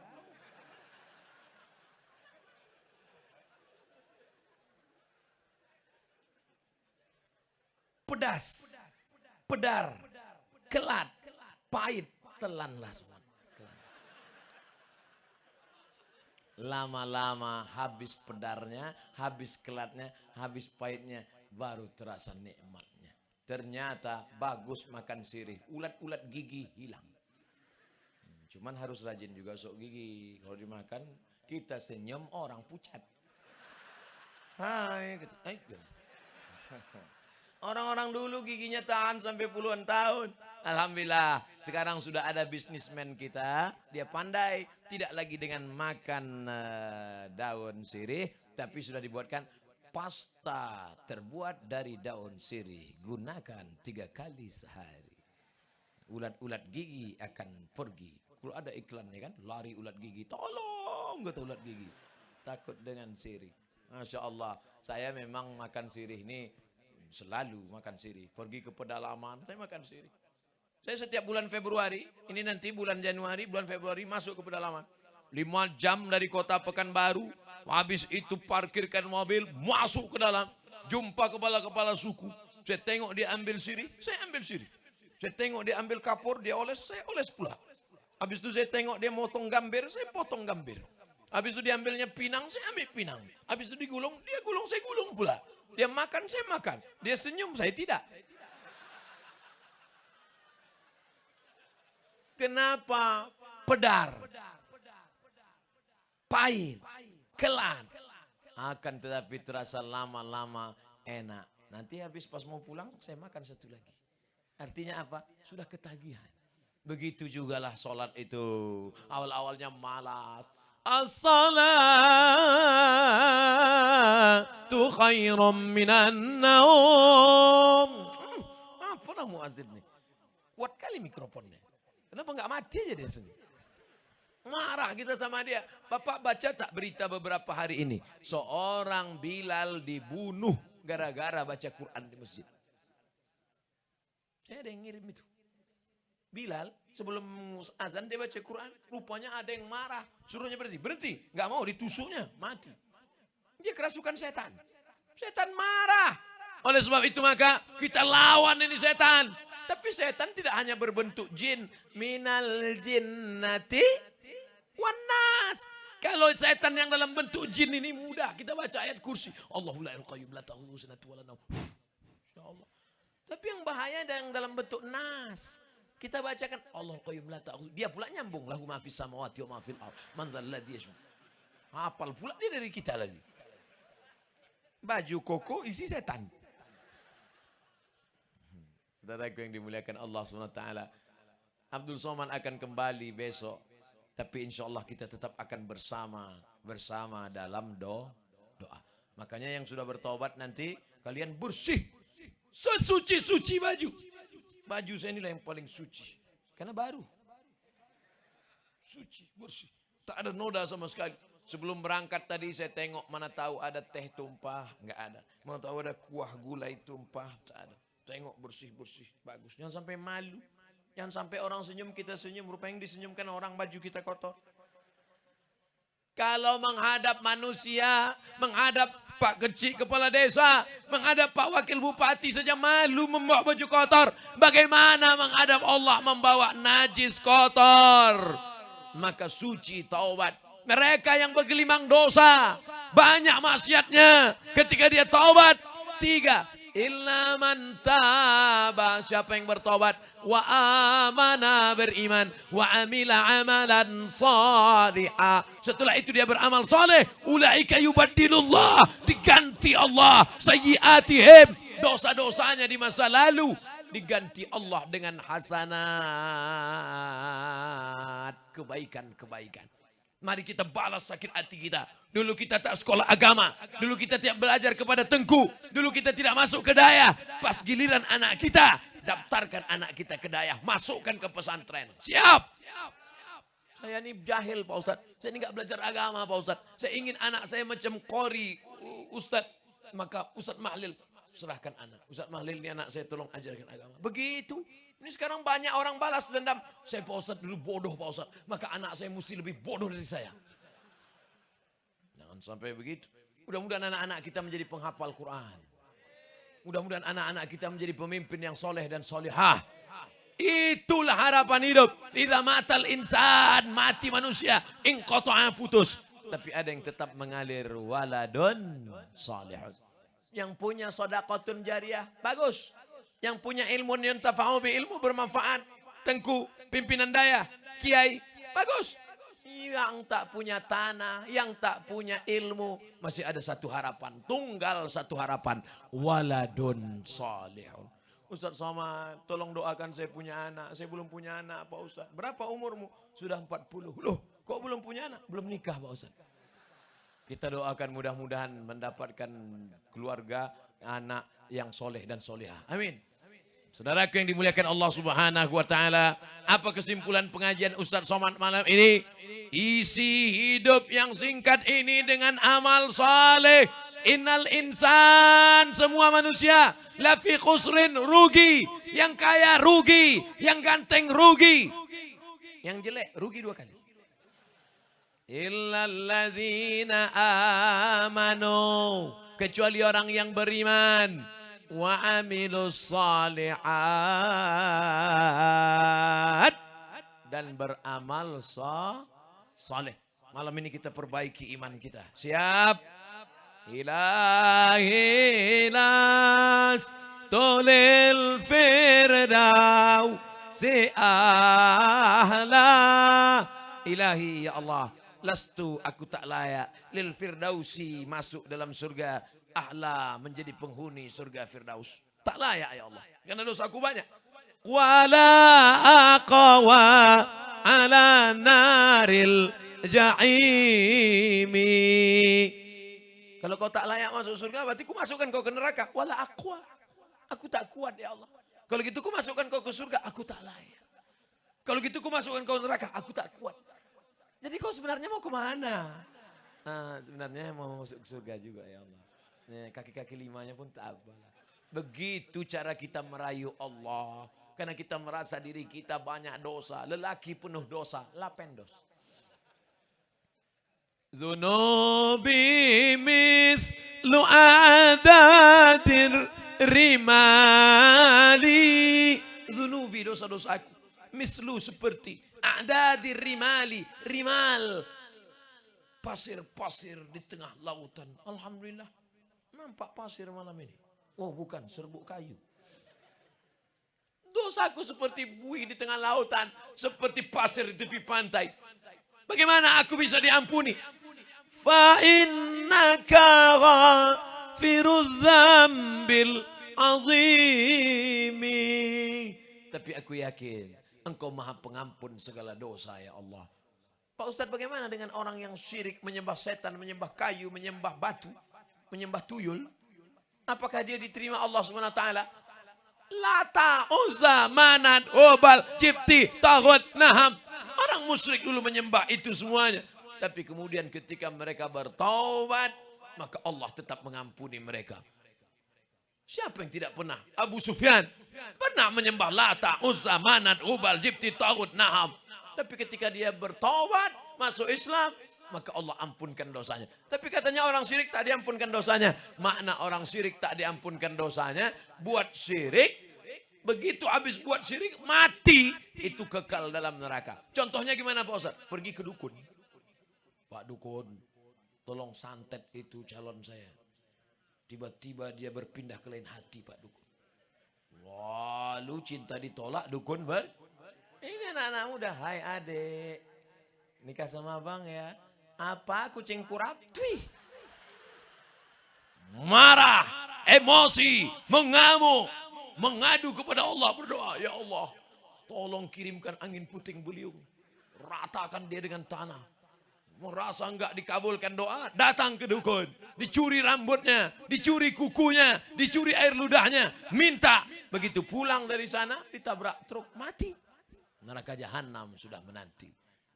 Pedas, pedar, kelat, pahit, telanlah semua. Lama-lama habis pedarnya, habis kelatnya, habis pahitnya, baru terasa nikmatnya. Ternyata bagus makan sirih, ulat-ulat gigi hilang. Cuman harus rajin juga sok gigi. Kalau dimakan, kita senyum orang pucat. Hai, orang-orang dulu giginya tahan sampai puluhan tahun. Alhamdulillah, sekarang sudah ada bisnismen kita. Dia pandai, tidak lagi dengan makan daun sirih, tapi sudah dibuatkan pasta terbuat dari daun sirih. Gunakan 3 kali sehari. Ulat-ulat gigi akan pergi. Kalau ada iklannya kan, lari ulat gigi. Tolong kata ulat gigi. Takut dengan sirih. Masya Allah, saya memang makan sirih ini selalu makan sirih. Pergi ke pedalaman, saya makan sirih. Saya setiap bulan Februari, ini nanti bulan Januari, bulan Februari masuk ke pedalaman. 5 jam dari kota Pekanbaru, habis itu parkirkan mobil, masuk ke dalam, jumpa kepala-kepala suku. Saya tengok dia ambil sirih, saya ambil sirih. Saya tengok dia ambil kapur, dia oles, saya oles pula. Habis itu saya tengok dia motong gambir, saya potong gambir. Habis itu dia ambilnya pinang, saya ambil pinang. Habis itu digulung, dia gulung, saya gulung pula. Dia makan, saya makan. Dia senyum, saya tidak. Kenapa? Pedar, pahit, kelat. Akan tetapi terasa lama-lama enak. Nanti habis pas mau pulang, saya makan satu lagi. Artinya apa? Sudah ketagihan. Begitu jugalah sholat itu. Awal-awalnya malas. As-salatu khairum minan naum. Apa lah muazzin nih? Kuat kali mikrofonnya. Kenapa nggak mati aja dia sendiri? Marah kita sama dia. Bapak baca tak berita beberapa hari ini? Seorang Bilal dibunuh gara-gara baca Quran di masjid. Saya ada yang ngirim itu. Bilal sebelum azan dia baca Quran, rupanya ada yang marah, suruhnya berhenti, nggak mau, ditusuknya, mati. Dia kerasukan setan. Setan marah. Oleh sebab itu maka kita lawan ini setan. Tapi setan tidak hanya berbentuk jin, minal jinnati wan nas. Kalau setan yang dalam bentuk jin ini mudah, kita baca ayat kursi. Allahul qayyum la ta'khudhuhu sinatun wa la naum. Insyaallah. Tapi yang bahaya ada yang dalam bentuk nas. Kita bacakan Allah qayyum la ta'khudhuhu. Dia pula nyambung lahu ma fis samawati wa ma fil ardh. Man dzal ladzi yashfa. Hafal pula dia dari kita lagi. Baju koko isi setan. Saudaraku yang dimuliakan Allah SWT. Abdul Somad akan kembali besok. Tapi insya Allah kita tetap akan bersama dalam doa. Makanya yang sudah bertobat nanti kalian bersih. Sesuci-suci baju. Baju saya inilah yang paling suci. Karena baru. Suci, bersih. Tak ada noda sama sekali. Sebelum berangkat tadi saya tengok mana tahu ada teh tumpah. Enggak ada. Mana tahu ada kuah gulai tumpah. Tak ada. Tengok bersih-bersih. Bagus. Jangan sampai malu. Jangan sampai orang senyum kita senyum. Rupanya yang disenyumkan orang baju kita kotor. Kalau menghadap manusia, menghadap Pak Kecil Kepala Desa, menghadap Pak Wakil Bupati saja malu membawa baju kotor. Bagaimana menghadap Allah membawa najis kotor? Maka suci taubat. Mereka yang bergelimang dosa, banyak maksiatnya. Ketika dia taubat, 3. Illa man taba, siapa yang bertobat, wa amana, beriman, wa amila amalan salihah. Setelah itu dia beramal saleh, ulaika yubaddilullah, diganti Allah sayyiatihim, dosa-dosanya di masa lalu diganti Allah dengan hasanat, kebaikan-kebaikan. Mari kita balas sakit hati kita Dulu kita tak sekolah agama. Dulu kita tidak belajar kepada tengku. Dulu kita tidak masuk ke daya. Pas giliran anak kita, daftarkan anak kita ke daya. Masukkan ke pesantren. Siap. Saya ini jahil Pak Ustadz. Saya ini gak belajar agama Pak Ustadz. Saya ingin anak saya macam Qori Ustadz. Maka Ustadz Mahlil, serahkan anak. Ustadz Mahlil ini anak saya, tolong ajarkan agama. Begitu. Ini sekarang banyak orang balas dendam. Saya Pak Ustadz dulu bodoh Pak Ustadz. Maka anak saya mesti lebih bodoh dari saya. Jangan sampai begitu. Mudah-mudahan anak-anak kita menjadi penghafal Quran. Mudah-mudahan anak-anak kita menjadi pemimpin yang soleh dan solehah. Itulah harapan hidup. Idza matal insan, mati manusia, inqata'a putus. Tapi ada yang tetap mengalir, waladun salihun. Yang punya sedekahun jariyah, bagus. Yang punya ilmu yuntafa'u bi, ilmu bermanfaat. Tengku, pimpinan daya, kiai, bagus. Yang tak punya tanah, yang tak punya ilmu, masih ada satu harapan, tunggal satu harapan, waladun salihun. Ustaz Somad, tolong doakan saya punya anak. Saya belum punya anak Pak Ustaz. Berapa umurmu? Sudah 40. Loh, kok belum punya anak? Belum nikah Pak Ustaz. Kita doakan mudah-mudahan mendapatkan keluarga, anak yang soleh dan solehah. Amin. Saudaraku yang dimuliakan Allah Subhanahu wa taala, apa kesimpulan pengajian Ustaz Somad malam ini? Isi hidup yang singkat ini dengan amal saleh. Innal insan, semua manusia, lafi khusrin, rugi. Yang kaya rugi, yang ganteng rugi. Yang jelek rugi 2 kali. Illalladzina amanu, kecuali orang yang beriman. Wa amilus salihat, dan beramal saleh. Malam ini kita perbaiki iman kita. Siap? Ilahi las tolil firdaw si ahla. Ilahi ya Allah, lastu aku tak layak lil firdausi, masuk dalam surga ahla, menjadi penghuni surga firdaus. Tak layak ya Allah, karena dosa aku banyak. Wala aqwa ala naril ja'imi. Kalau kau tak layak masuk surga, berarti ku masukkan kau ke neraka. Wala aqwa, aku tak kuat ya Allah. Kalau gitu ku masukkan kau ke surga, aku tak layak. Kalau gitu ku masukkan kau ke neraka, aku tak kuat. Jadi kau sebenarnya mau kemana? Nah, sebenarnya mau masuk ke surga juga ya Allah. Kaki-kaki 5-nya pun tak apa. Begitu cara kita merayu Allah. Karena kita merasa diri kita banyak dosa. Lelaki penuh dosa, lapen dosa. Zunubi mislu adadir rimali. Zunubi, dosa-dosaku. Mislu seperti adadir rimali. Rimal, pasir-pasir di tengah lautan. Alhamdulillah, nampak pasir malam ini. Oh bukan, serbuk kayu. Dosaku seperti buih di tengah lautan. Seperti pasir di tepi pantai. Bagaimana aku bisa diampuni? Fa innaka ghafirudz dzambil azimi. Tapi aku yakin Engkau Maha Pengampun segala dosa ya Allah. Pak Ustadz, bagaimana dengan orang yang syirik, menyembah setan, menyembah kayu, menyembah batu, menyembah tuyul? Apakah dia diterima Allah SWT? Lata, Uzza, Manat, Hubal, Jibti, Taghut, Naham. Orang musyrik dulu menyembah itu semuanya. Tapi kemudian ketika mereka bertaubat, maka Allah tetap mengampuni mereka. Siapa yang tidak pernah? Abu Sufyan pernah menyembah Lata, Uzza, Manat, Hubal, Jibti, Taghut, Naham. Tapi ketika dia bertaubat, masuk Islam, maka Allah ampunkan dosanya. Tapi katanya orang syirik tak diampunkan dosanya. Makna orang syirik tak diampunkan dosanya, buat syirik, begitu habis buat syirik, mati, itu kekal dalam neraka. Contohnya gimana Pak Ustaz? Pergi ke dukun. Pak dukun, tolong santet itu calon saya. Tiba-tiba dia berpindah ke lain hati Pak dukun. Wah, lu cinta ditolak, dukun Ini anak-anak muda, hai adik, nikah sama abang ya. Apa kucing kurap? Twih. Marah, emosi, mengamuk, mengadu kepada Allah, berdoa, ya Allah, tolong kirimkan angin puting beliung, ratakan dia dengan tanah. Merasa enggak dikabulkan doa, datang ke dukun. Dicuri rambutnya, dicuri kukunya, dicuri air ludahnya. Minta. Begitu pulang dari sana, ditabrak truk, mati. Neraka jahanam sudah menanti.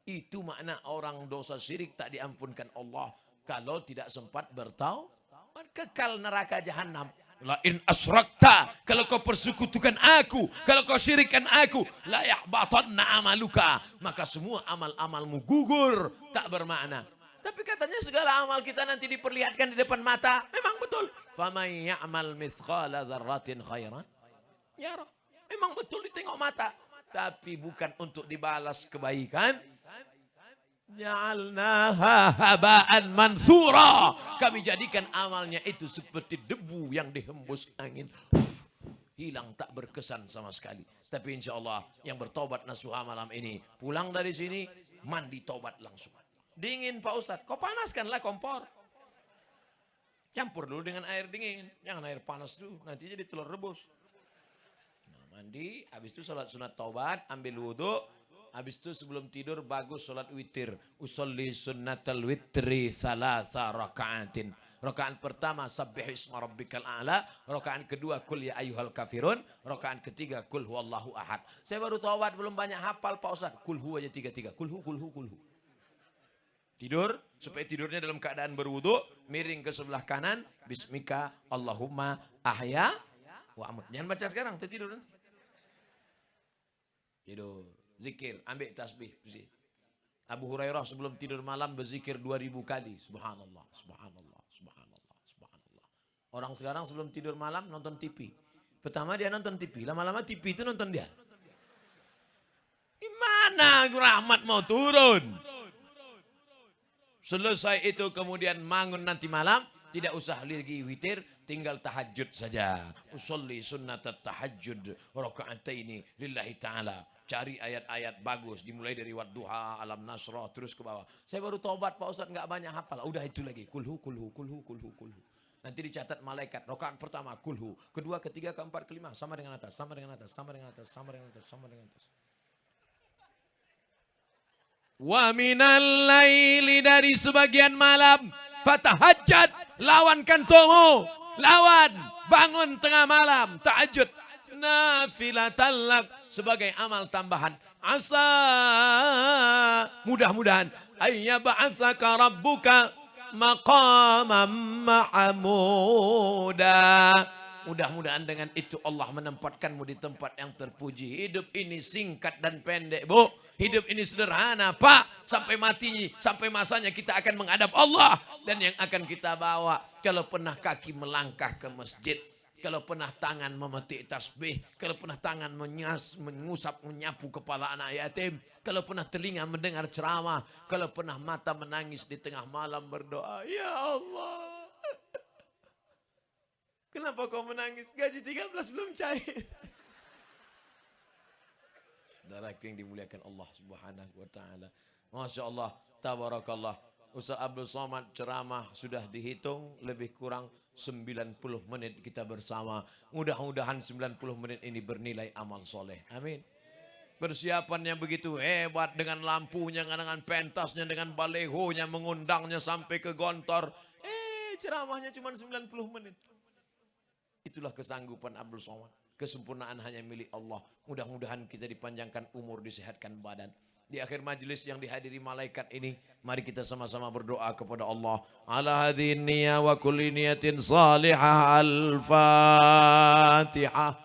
Itu makna orang dosa syirik tak diampunkan Allah. Kalau tidak sempat bertaubat, kekal neraka jahanam. La in asrakta, kalau kau persekutukan aku, kalau kau syirikkan aku, la yahbatanna amaluka, maka semua amal-amalmu gugur, tak bermakna. Tapi katanya segala amal kita nanti diperlihatkan di depan mata. Memang betul. Faman ya'mal mithqala dzarratin khairan yarah. Memang betul ditengok mata, tapi bukan untuk dibalas kebaikan. Ja'alnaha haba'an mansura. Kami jadikan amalnya itu seperti debu yang dihembus angin. Hilang, tak berkesan sama sekali. Tapi insya Allah yang bertobat nasuha malam ini, pulang dari sini, mandi tobat langsung. Dingin Pak Ustadz, kau panaskanlah kompor. Campur dulu dengan air dingin. Jangan air panas dulu, nanti jadi telur rebus. Nah, mandi, habis itu sholat sunat taubat, ambil wudhu. Habis itu sebelum tidur bagus sholat witir. Usolli sunnatal witri salasa raka'atin. Rakaat pertama sabbih isma rabbikal a'la. Rakaat kedua kul ya ayyuhal kafirun. Rakaat ketiga kul huwallahu ahad. Saya baru taubat belum banyak hafal Pak Ustaz. Kul hu aja 3-3. Kul hu. Tidur, supaya tidurnya dalam keadaan berwudu, miring ke sebelah kanan. Bismika Allahumma ahya wa amut. Jangan baca sekarang, tidur nanti. Tidur. Zikir, ambil tasbih. Abu Hurairah sebelum tidur malam berzikir 2000 kali. Subhanallah, subhanallah, subhanallah, subhanallah. Orang sekarang sebelum tidur malam nonton TV. Pertama dia nonton TV, lama-lama TV itu nonton dia. Gimana rahmat mau turun? Selesai itu kemudian bangun nanti malam. Tidak usah lagi witir, tinggal tahajud saja. Usolli sunnatat tahajud raka'ataini lillahi ta'ala. Cari ayat-ayat bagus, dimulai dari wadduha, alam nasrah, terus ke bawah. Saya baru taubat Pak Ustadz, nggak banyak hafal. Udah itu lagi, kulhu. Nanti dicatat malaikat, rakaat pertama kulhu, kedua, ketiga, keempat, kelima, sama dengan atas. Wa minal laili, dari sebagian malam, fatahajjad, lawan kantomu, lawan, bangun tengah malam, tahajud. Nafilatan lak, sebagai amal tambahan. Asa, mudah-mudahan, ayyab'atsaka rabbuka maqamam mahmuda. Mudah-mudahan dengan itu Allah menempatkanmu di tempat yang terpuji. Hidup ini singkat dan pendek, Bu. Hidup ini sederhana, Pak. Sampai mati, sampai masanya kita akan menghadap Allah. Dan yang akan kita bawa, kalau pernah kaki melangkah ke masjid, kalau pernah tangan memetik tasbih, kalau pernah tangan mengusap, menyapu kepala anak yatim, kalau pernah telinga mendengar ceramah, kalau pernah mata menangis di tengah malam berdoa, ya Allah, kenapa kau menangis? Gaji 13 belum cair. Saudaraku yang dimuliakan Allah Subhanahu wa taala. Masya Allah, tabarakallah. Ustaz Abdul Somad ceramah sudah dihitung lebih kurang 90 menit kita bersama. Mudah-mudahan 90 menit ini bernilai amal soleh. Amin. Persiapannya begitu hebat, dengan lampunya, dengan pentasnya, dengan balehonya, mengundangnya sampai ke Gontor. Ceramahnya cuma 90 menit. Itulah kesanggupan Abdul Somad. Kesempurnaan hanya milik Allah. Mudah-mudahan kita dipanjangkan umur, disehatkan badan. Di akhir majlis yang dihadiri malaikat ini, mari kita sama-sama berdoa kepada Allah. Ala hadhin niyya wa kulli niyatin salihah. Al-Fatihah.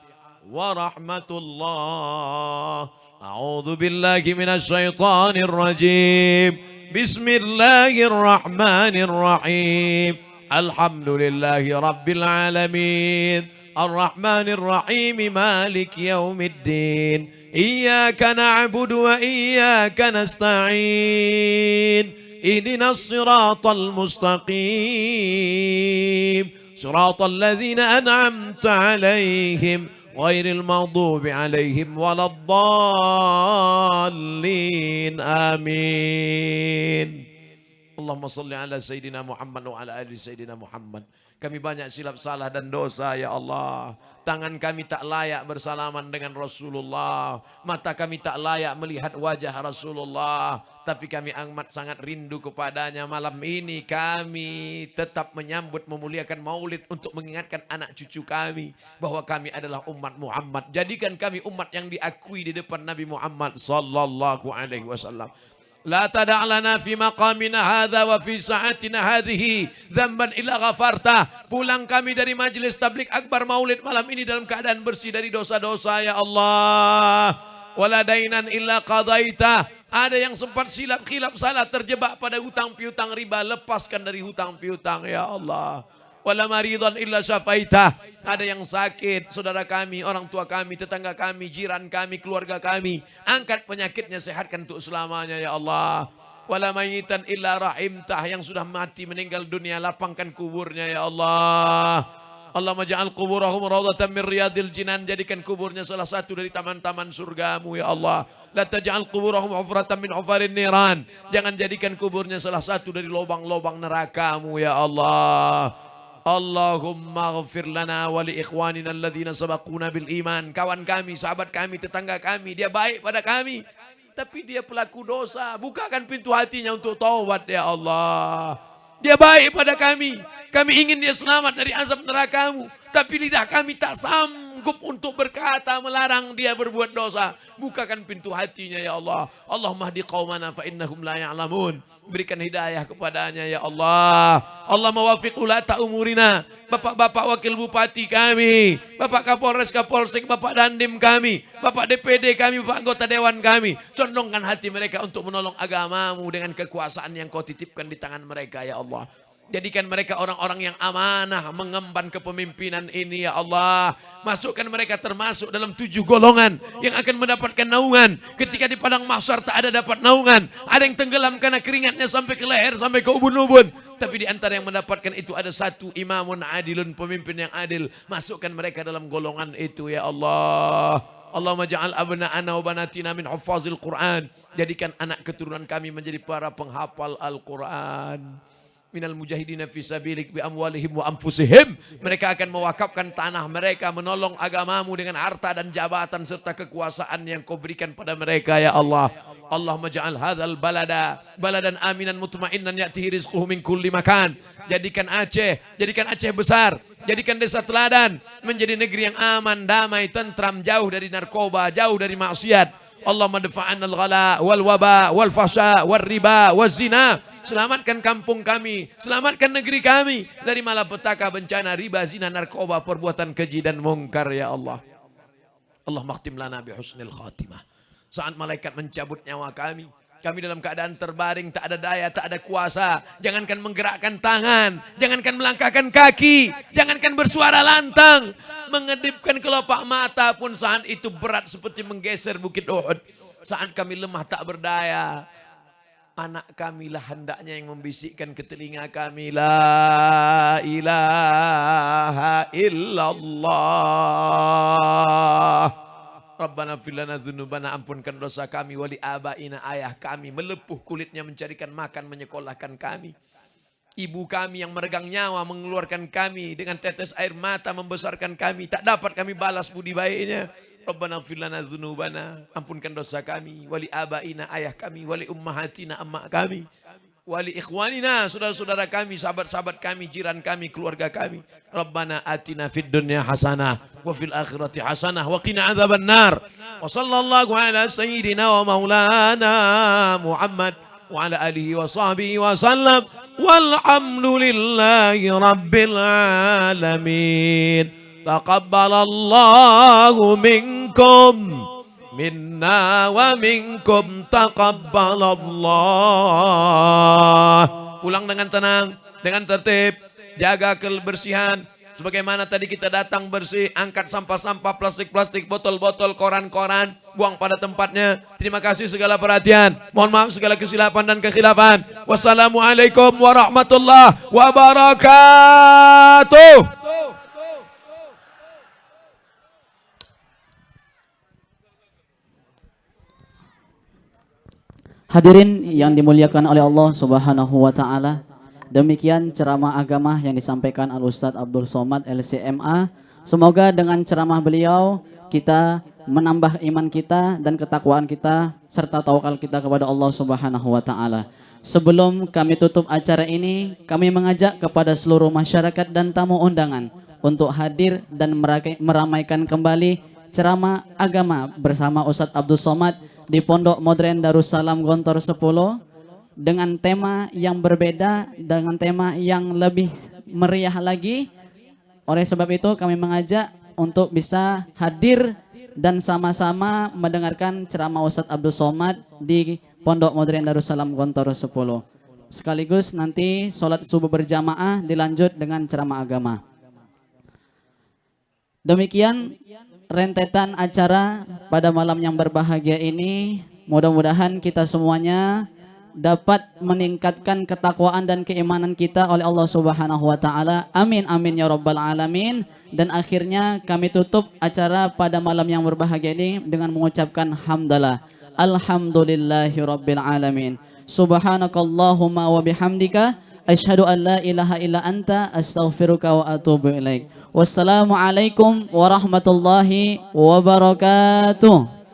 Wa rahmatullah. A'udhu billahi minasyaitanir rajim. Bismillahirrahmanirrahim. Alhamdulillahi rabbil alamin. Ar-Rahmanir Rahim. Malik yaumiddin. إياك نعبد وإياك نستعين اهدنا الصراط المستقيم صراط الذين أنعمت عليهم غير المغضوب عليهم ولا الضالين آمين Allahumma salli ala Sayyidina Muhammad wa ala ali Sayyidina Muhammad. Kami banyak silap salah dan dosa ya Allah. Tangan kami tak layak bersalaman dengan Rasulullah. Mata kami tak layak melihat wajah Rasulullah. Tapi kami amat sangat rindu kepadanya. Malam ini kami tetap menyambut memuliakan maulid untuk mengingatkan anak cucu kami. Bahwa kami adalah umat Muhammad. Jadikan kami umat yang diakui di depan Nabi Muhammad sallallahu alaihi wasallam. La tada' lana fi maqamina hadha wa fi sa'atina hadhihi dzamban illa ghafarta. Pulang kami dari majelis tablik akbar maulid malam ini dalam keadaan bersih dari dosa-dosa ya Allah. Wala dainan illa qadaita. Ada yang sempat silap khilaf salah terjebak pada hutang piutang riba, lepaskan dari hutang piutang ya Allah. Wala maridhan illa syafaitah. Ada yang sakit, saudara kami, orang tua kami, tetangga kami, jiran kami, keluarga kami. Angkat penyakitnya, sehatkan untuk selamanya ya Allah. Wala mayitan illa rahimtah. Yang sudah mati meninggal dunia, lapangkan kuburnya ya Allah. Allahumma ja'al kuburahum rawdatan min riyadil jinan. Jadikan kuburnya salah satu dari taman-taman surgamu ya Allah. La taj'al kuburahum hufratan min hufarin niran. Jangan jadikan kuburnya salah satu dari lubang-lubang nerakamu ya Allah. Allahumma ghafir lana wa li ikhwanina alladhina sabaquna bil iman. Kawan kami, sahabat kami, tetangga kami, dia baik pada kami, tapi dia pelaku dosa. Bukakan pintu hatinya untuk taubat ya Allah. Dia baik pada kami ingin dia selamat dari azab neraka-Mu, tapi lidah kami tak sanggup untuk berkata melarang dia berbuat dosa. Bukakan pintu hatinya ya Allah. Allahumma hdi qaumana fa innahum la ya'lamun. Berikan hidayah kepadanya ya Allah. Allahumma wafiq ulata umurina. Bapak-bapak wakil bupati kami, Bapak Kapolres, Kapolsek, Bapak Dandim kami, Bapak DPD kami, Bapak anggota dewan kami. Condongkan hati mereka untuk menolong agamamu dengan kekuasaan yang kau titipkan di tangan mereka ya Allah. Jadikan mereka orang-orang yang amanah mengemban kepemimpinan ini ya Allah. Masukkan mereka termasuk dalam 7 golongan yang akan mendapatkan naungan. Ketika di padang mahsyar tak ada dapat naungan. Ada yang tenggelam karena keringatnya sampai ke leher, sampai ke ubun-ubun. Tapi di antara yang mendapatkan itu ada satu imamun adilun, pemimpin yang adil. Masukkan mereka dalam golongan itu ya Allah. Allahumma ja'al abna'ana wa banatina min huffazil Qur'an. Jadikan anak keturunan kami menjadi para penghafal Al-Quran. Minal mujahidina fi sabilik bi amwalihim wa anfusihim. Mereka akan mewakafkan tanah mereka, menolong agamamu dengan harta dan jabatan serta kekuasaan yang kau berikan pada mereka ya Allah. Allahumma ja'al hadzal balada baladan aminan mutmainnan ya'tihi rizquhu min kulli makan. Jadikan Aceh besar, jadikan desa teladan menjadi negeri yang aman, damai, tentram, jauh dari narkoba, jauh dari maksiat. Allahumma dafa'an al-ghala wal waba wal fahsya wal riba wal zina. Selamatkan kampung kami, selamatkan negeri kami dari malapetaka, bencana, riba, zina, narkoba, perbuatan keji dan mungkar ya Allah. Allahumma khtim lana bi husnil khatimah. Saat malaikat mencabut nyawa kami dalam keadaan terbaring, tak ada daya, tak ada kuasa. Jangankan menggerakkan tangan, jangankan melangkahkan kaki, jangankan bersuara lantang, mengedipkan kelopak mata pun saat itu berat seperti menggeser bukit Uhud. Saat kami lemah tak berdaya, anak kamilah hendaknya yang membisikkan ke telinga kami, la ilaha illallah. Rabbana filana dzunubana, ampunkan dosa kami, wali abaina, ayah kami melepuh kulitnya mencarikan makan, menyekolahkan kami. Ibu kami yang meregang nyawa mengeluarkan kami dengan tetes air mata, membesarkan kami, tak dapat kami balas budi baiknya. Rabbana filana dzunubana, ampunkan dosa kami, wali abaina, ayah kami, wali ummahatina, emak kami, wali ikhwanina, saudara-saudara kami, sahabat-sahabat kami, jiran kami, keluarga kami. Rabbana atina fid dunya hasanah wa fil akhirati hasanah wa qina adzaban nar. Wa sallallahu ala sayyidina wa maulana Muhammad wa ala alihi wa sahbihi wa sallam. Walhamdulillahi rabbil alamin. Taqabbalallahu minkum minna wa minkum taqabbalallah. Pulang dengan tenang, dengan tertib, jaga kebersihan. Sebagaimana tadi kita datang bersih, angkat sampah-sampah, plastik-plastik, botol-botol, koran-koran, buang pada tempatnya. Terima kasih segala perhatian. Mohon maaf segala kesilapan dan kekhilafan. Wassalamualaikum warahmatullahi wabarakatuh. Hadirin yang dimuliakan oleh Allah Subhanahu wa taala, demikian ceramah agama yang disampaikan Al Ustadz Abdul Somad LCMA. Semoga dengan ceramah beliau kita menambah iman kita dan ketakwaan kita serta tawakal kita kepada Allah Subhanahu wa taala. Sebelum kami tutup acara ini, kami mengajak kepada seluruh masyarakat dan tamu undangan untuk hadir dan meramaikan kembali ceramah agama bersama Ustadz Abdul Somad di Pondok Modern Darussalam Gontor 10 dengan tema yang berbeda, dengan tema yang lebih meriah lagi. Oleh sebab itu kami mengajak untuk bisa hadir dan sama-sama mendengarkan ceramah Ustadz Abdul Somad di Pondok Modern Darussalam Gontor 10. Sekaligus nanti sholat subuh berjamaah dilanjut dengan ceramah agama. Demikian rentetan acara pada malam yang berbahagia ini. Mudah-mudahan kita semuanya dapat meningkatkan ketakwaan dan keimanan kita oleh Allah Subhanahu wa taala. Amin amin ya rabbal alamin. Dan akhirnya kami tutup acara pada malam yang berbahagia ini dengan mengucapkan hamdalah. Alhamdulillahi rabbil alamin. Subhanakallahumma wa bihamdika asyhadu an la ilaha illa anta astaghfiruka wa atubu ilaik. Wassalamualaikum warahmatullahi wabarakatuh.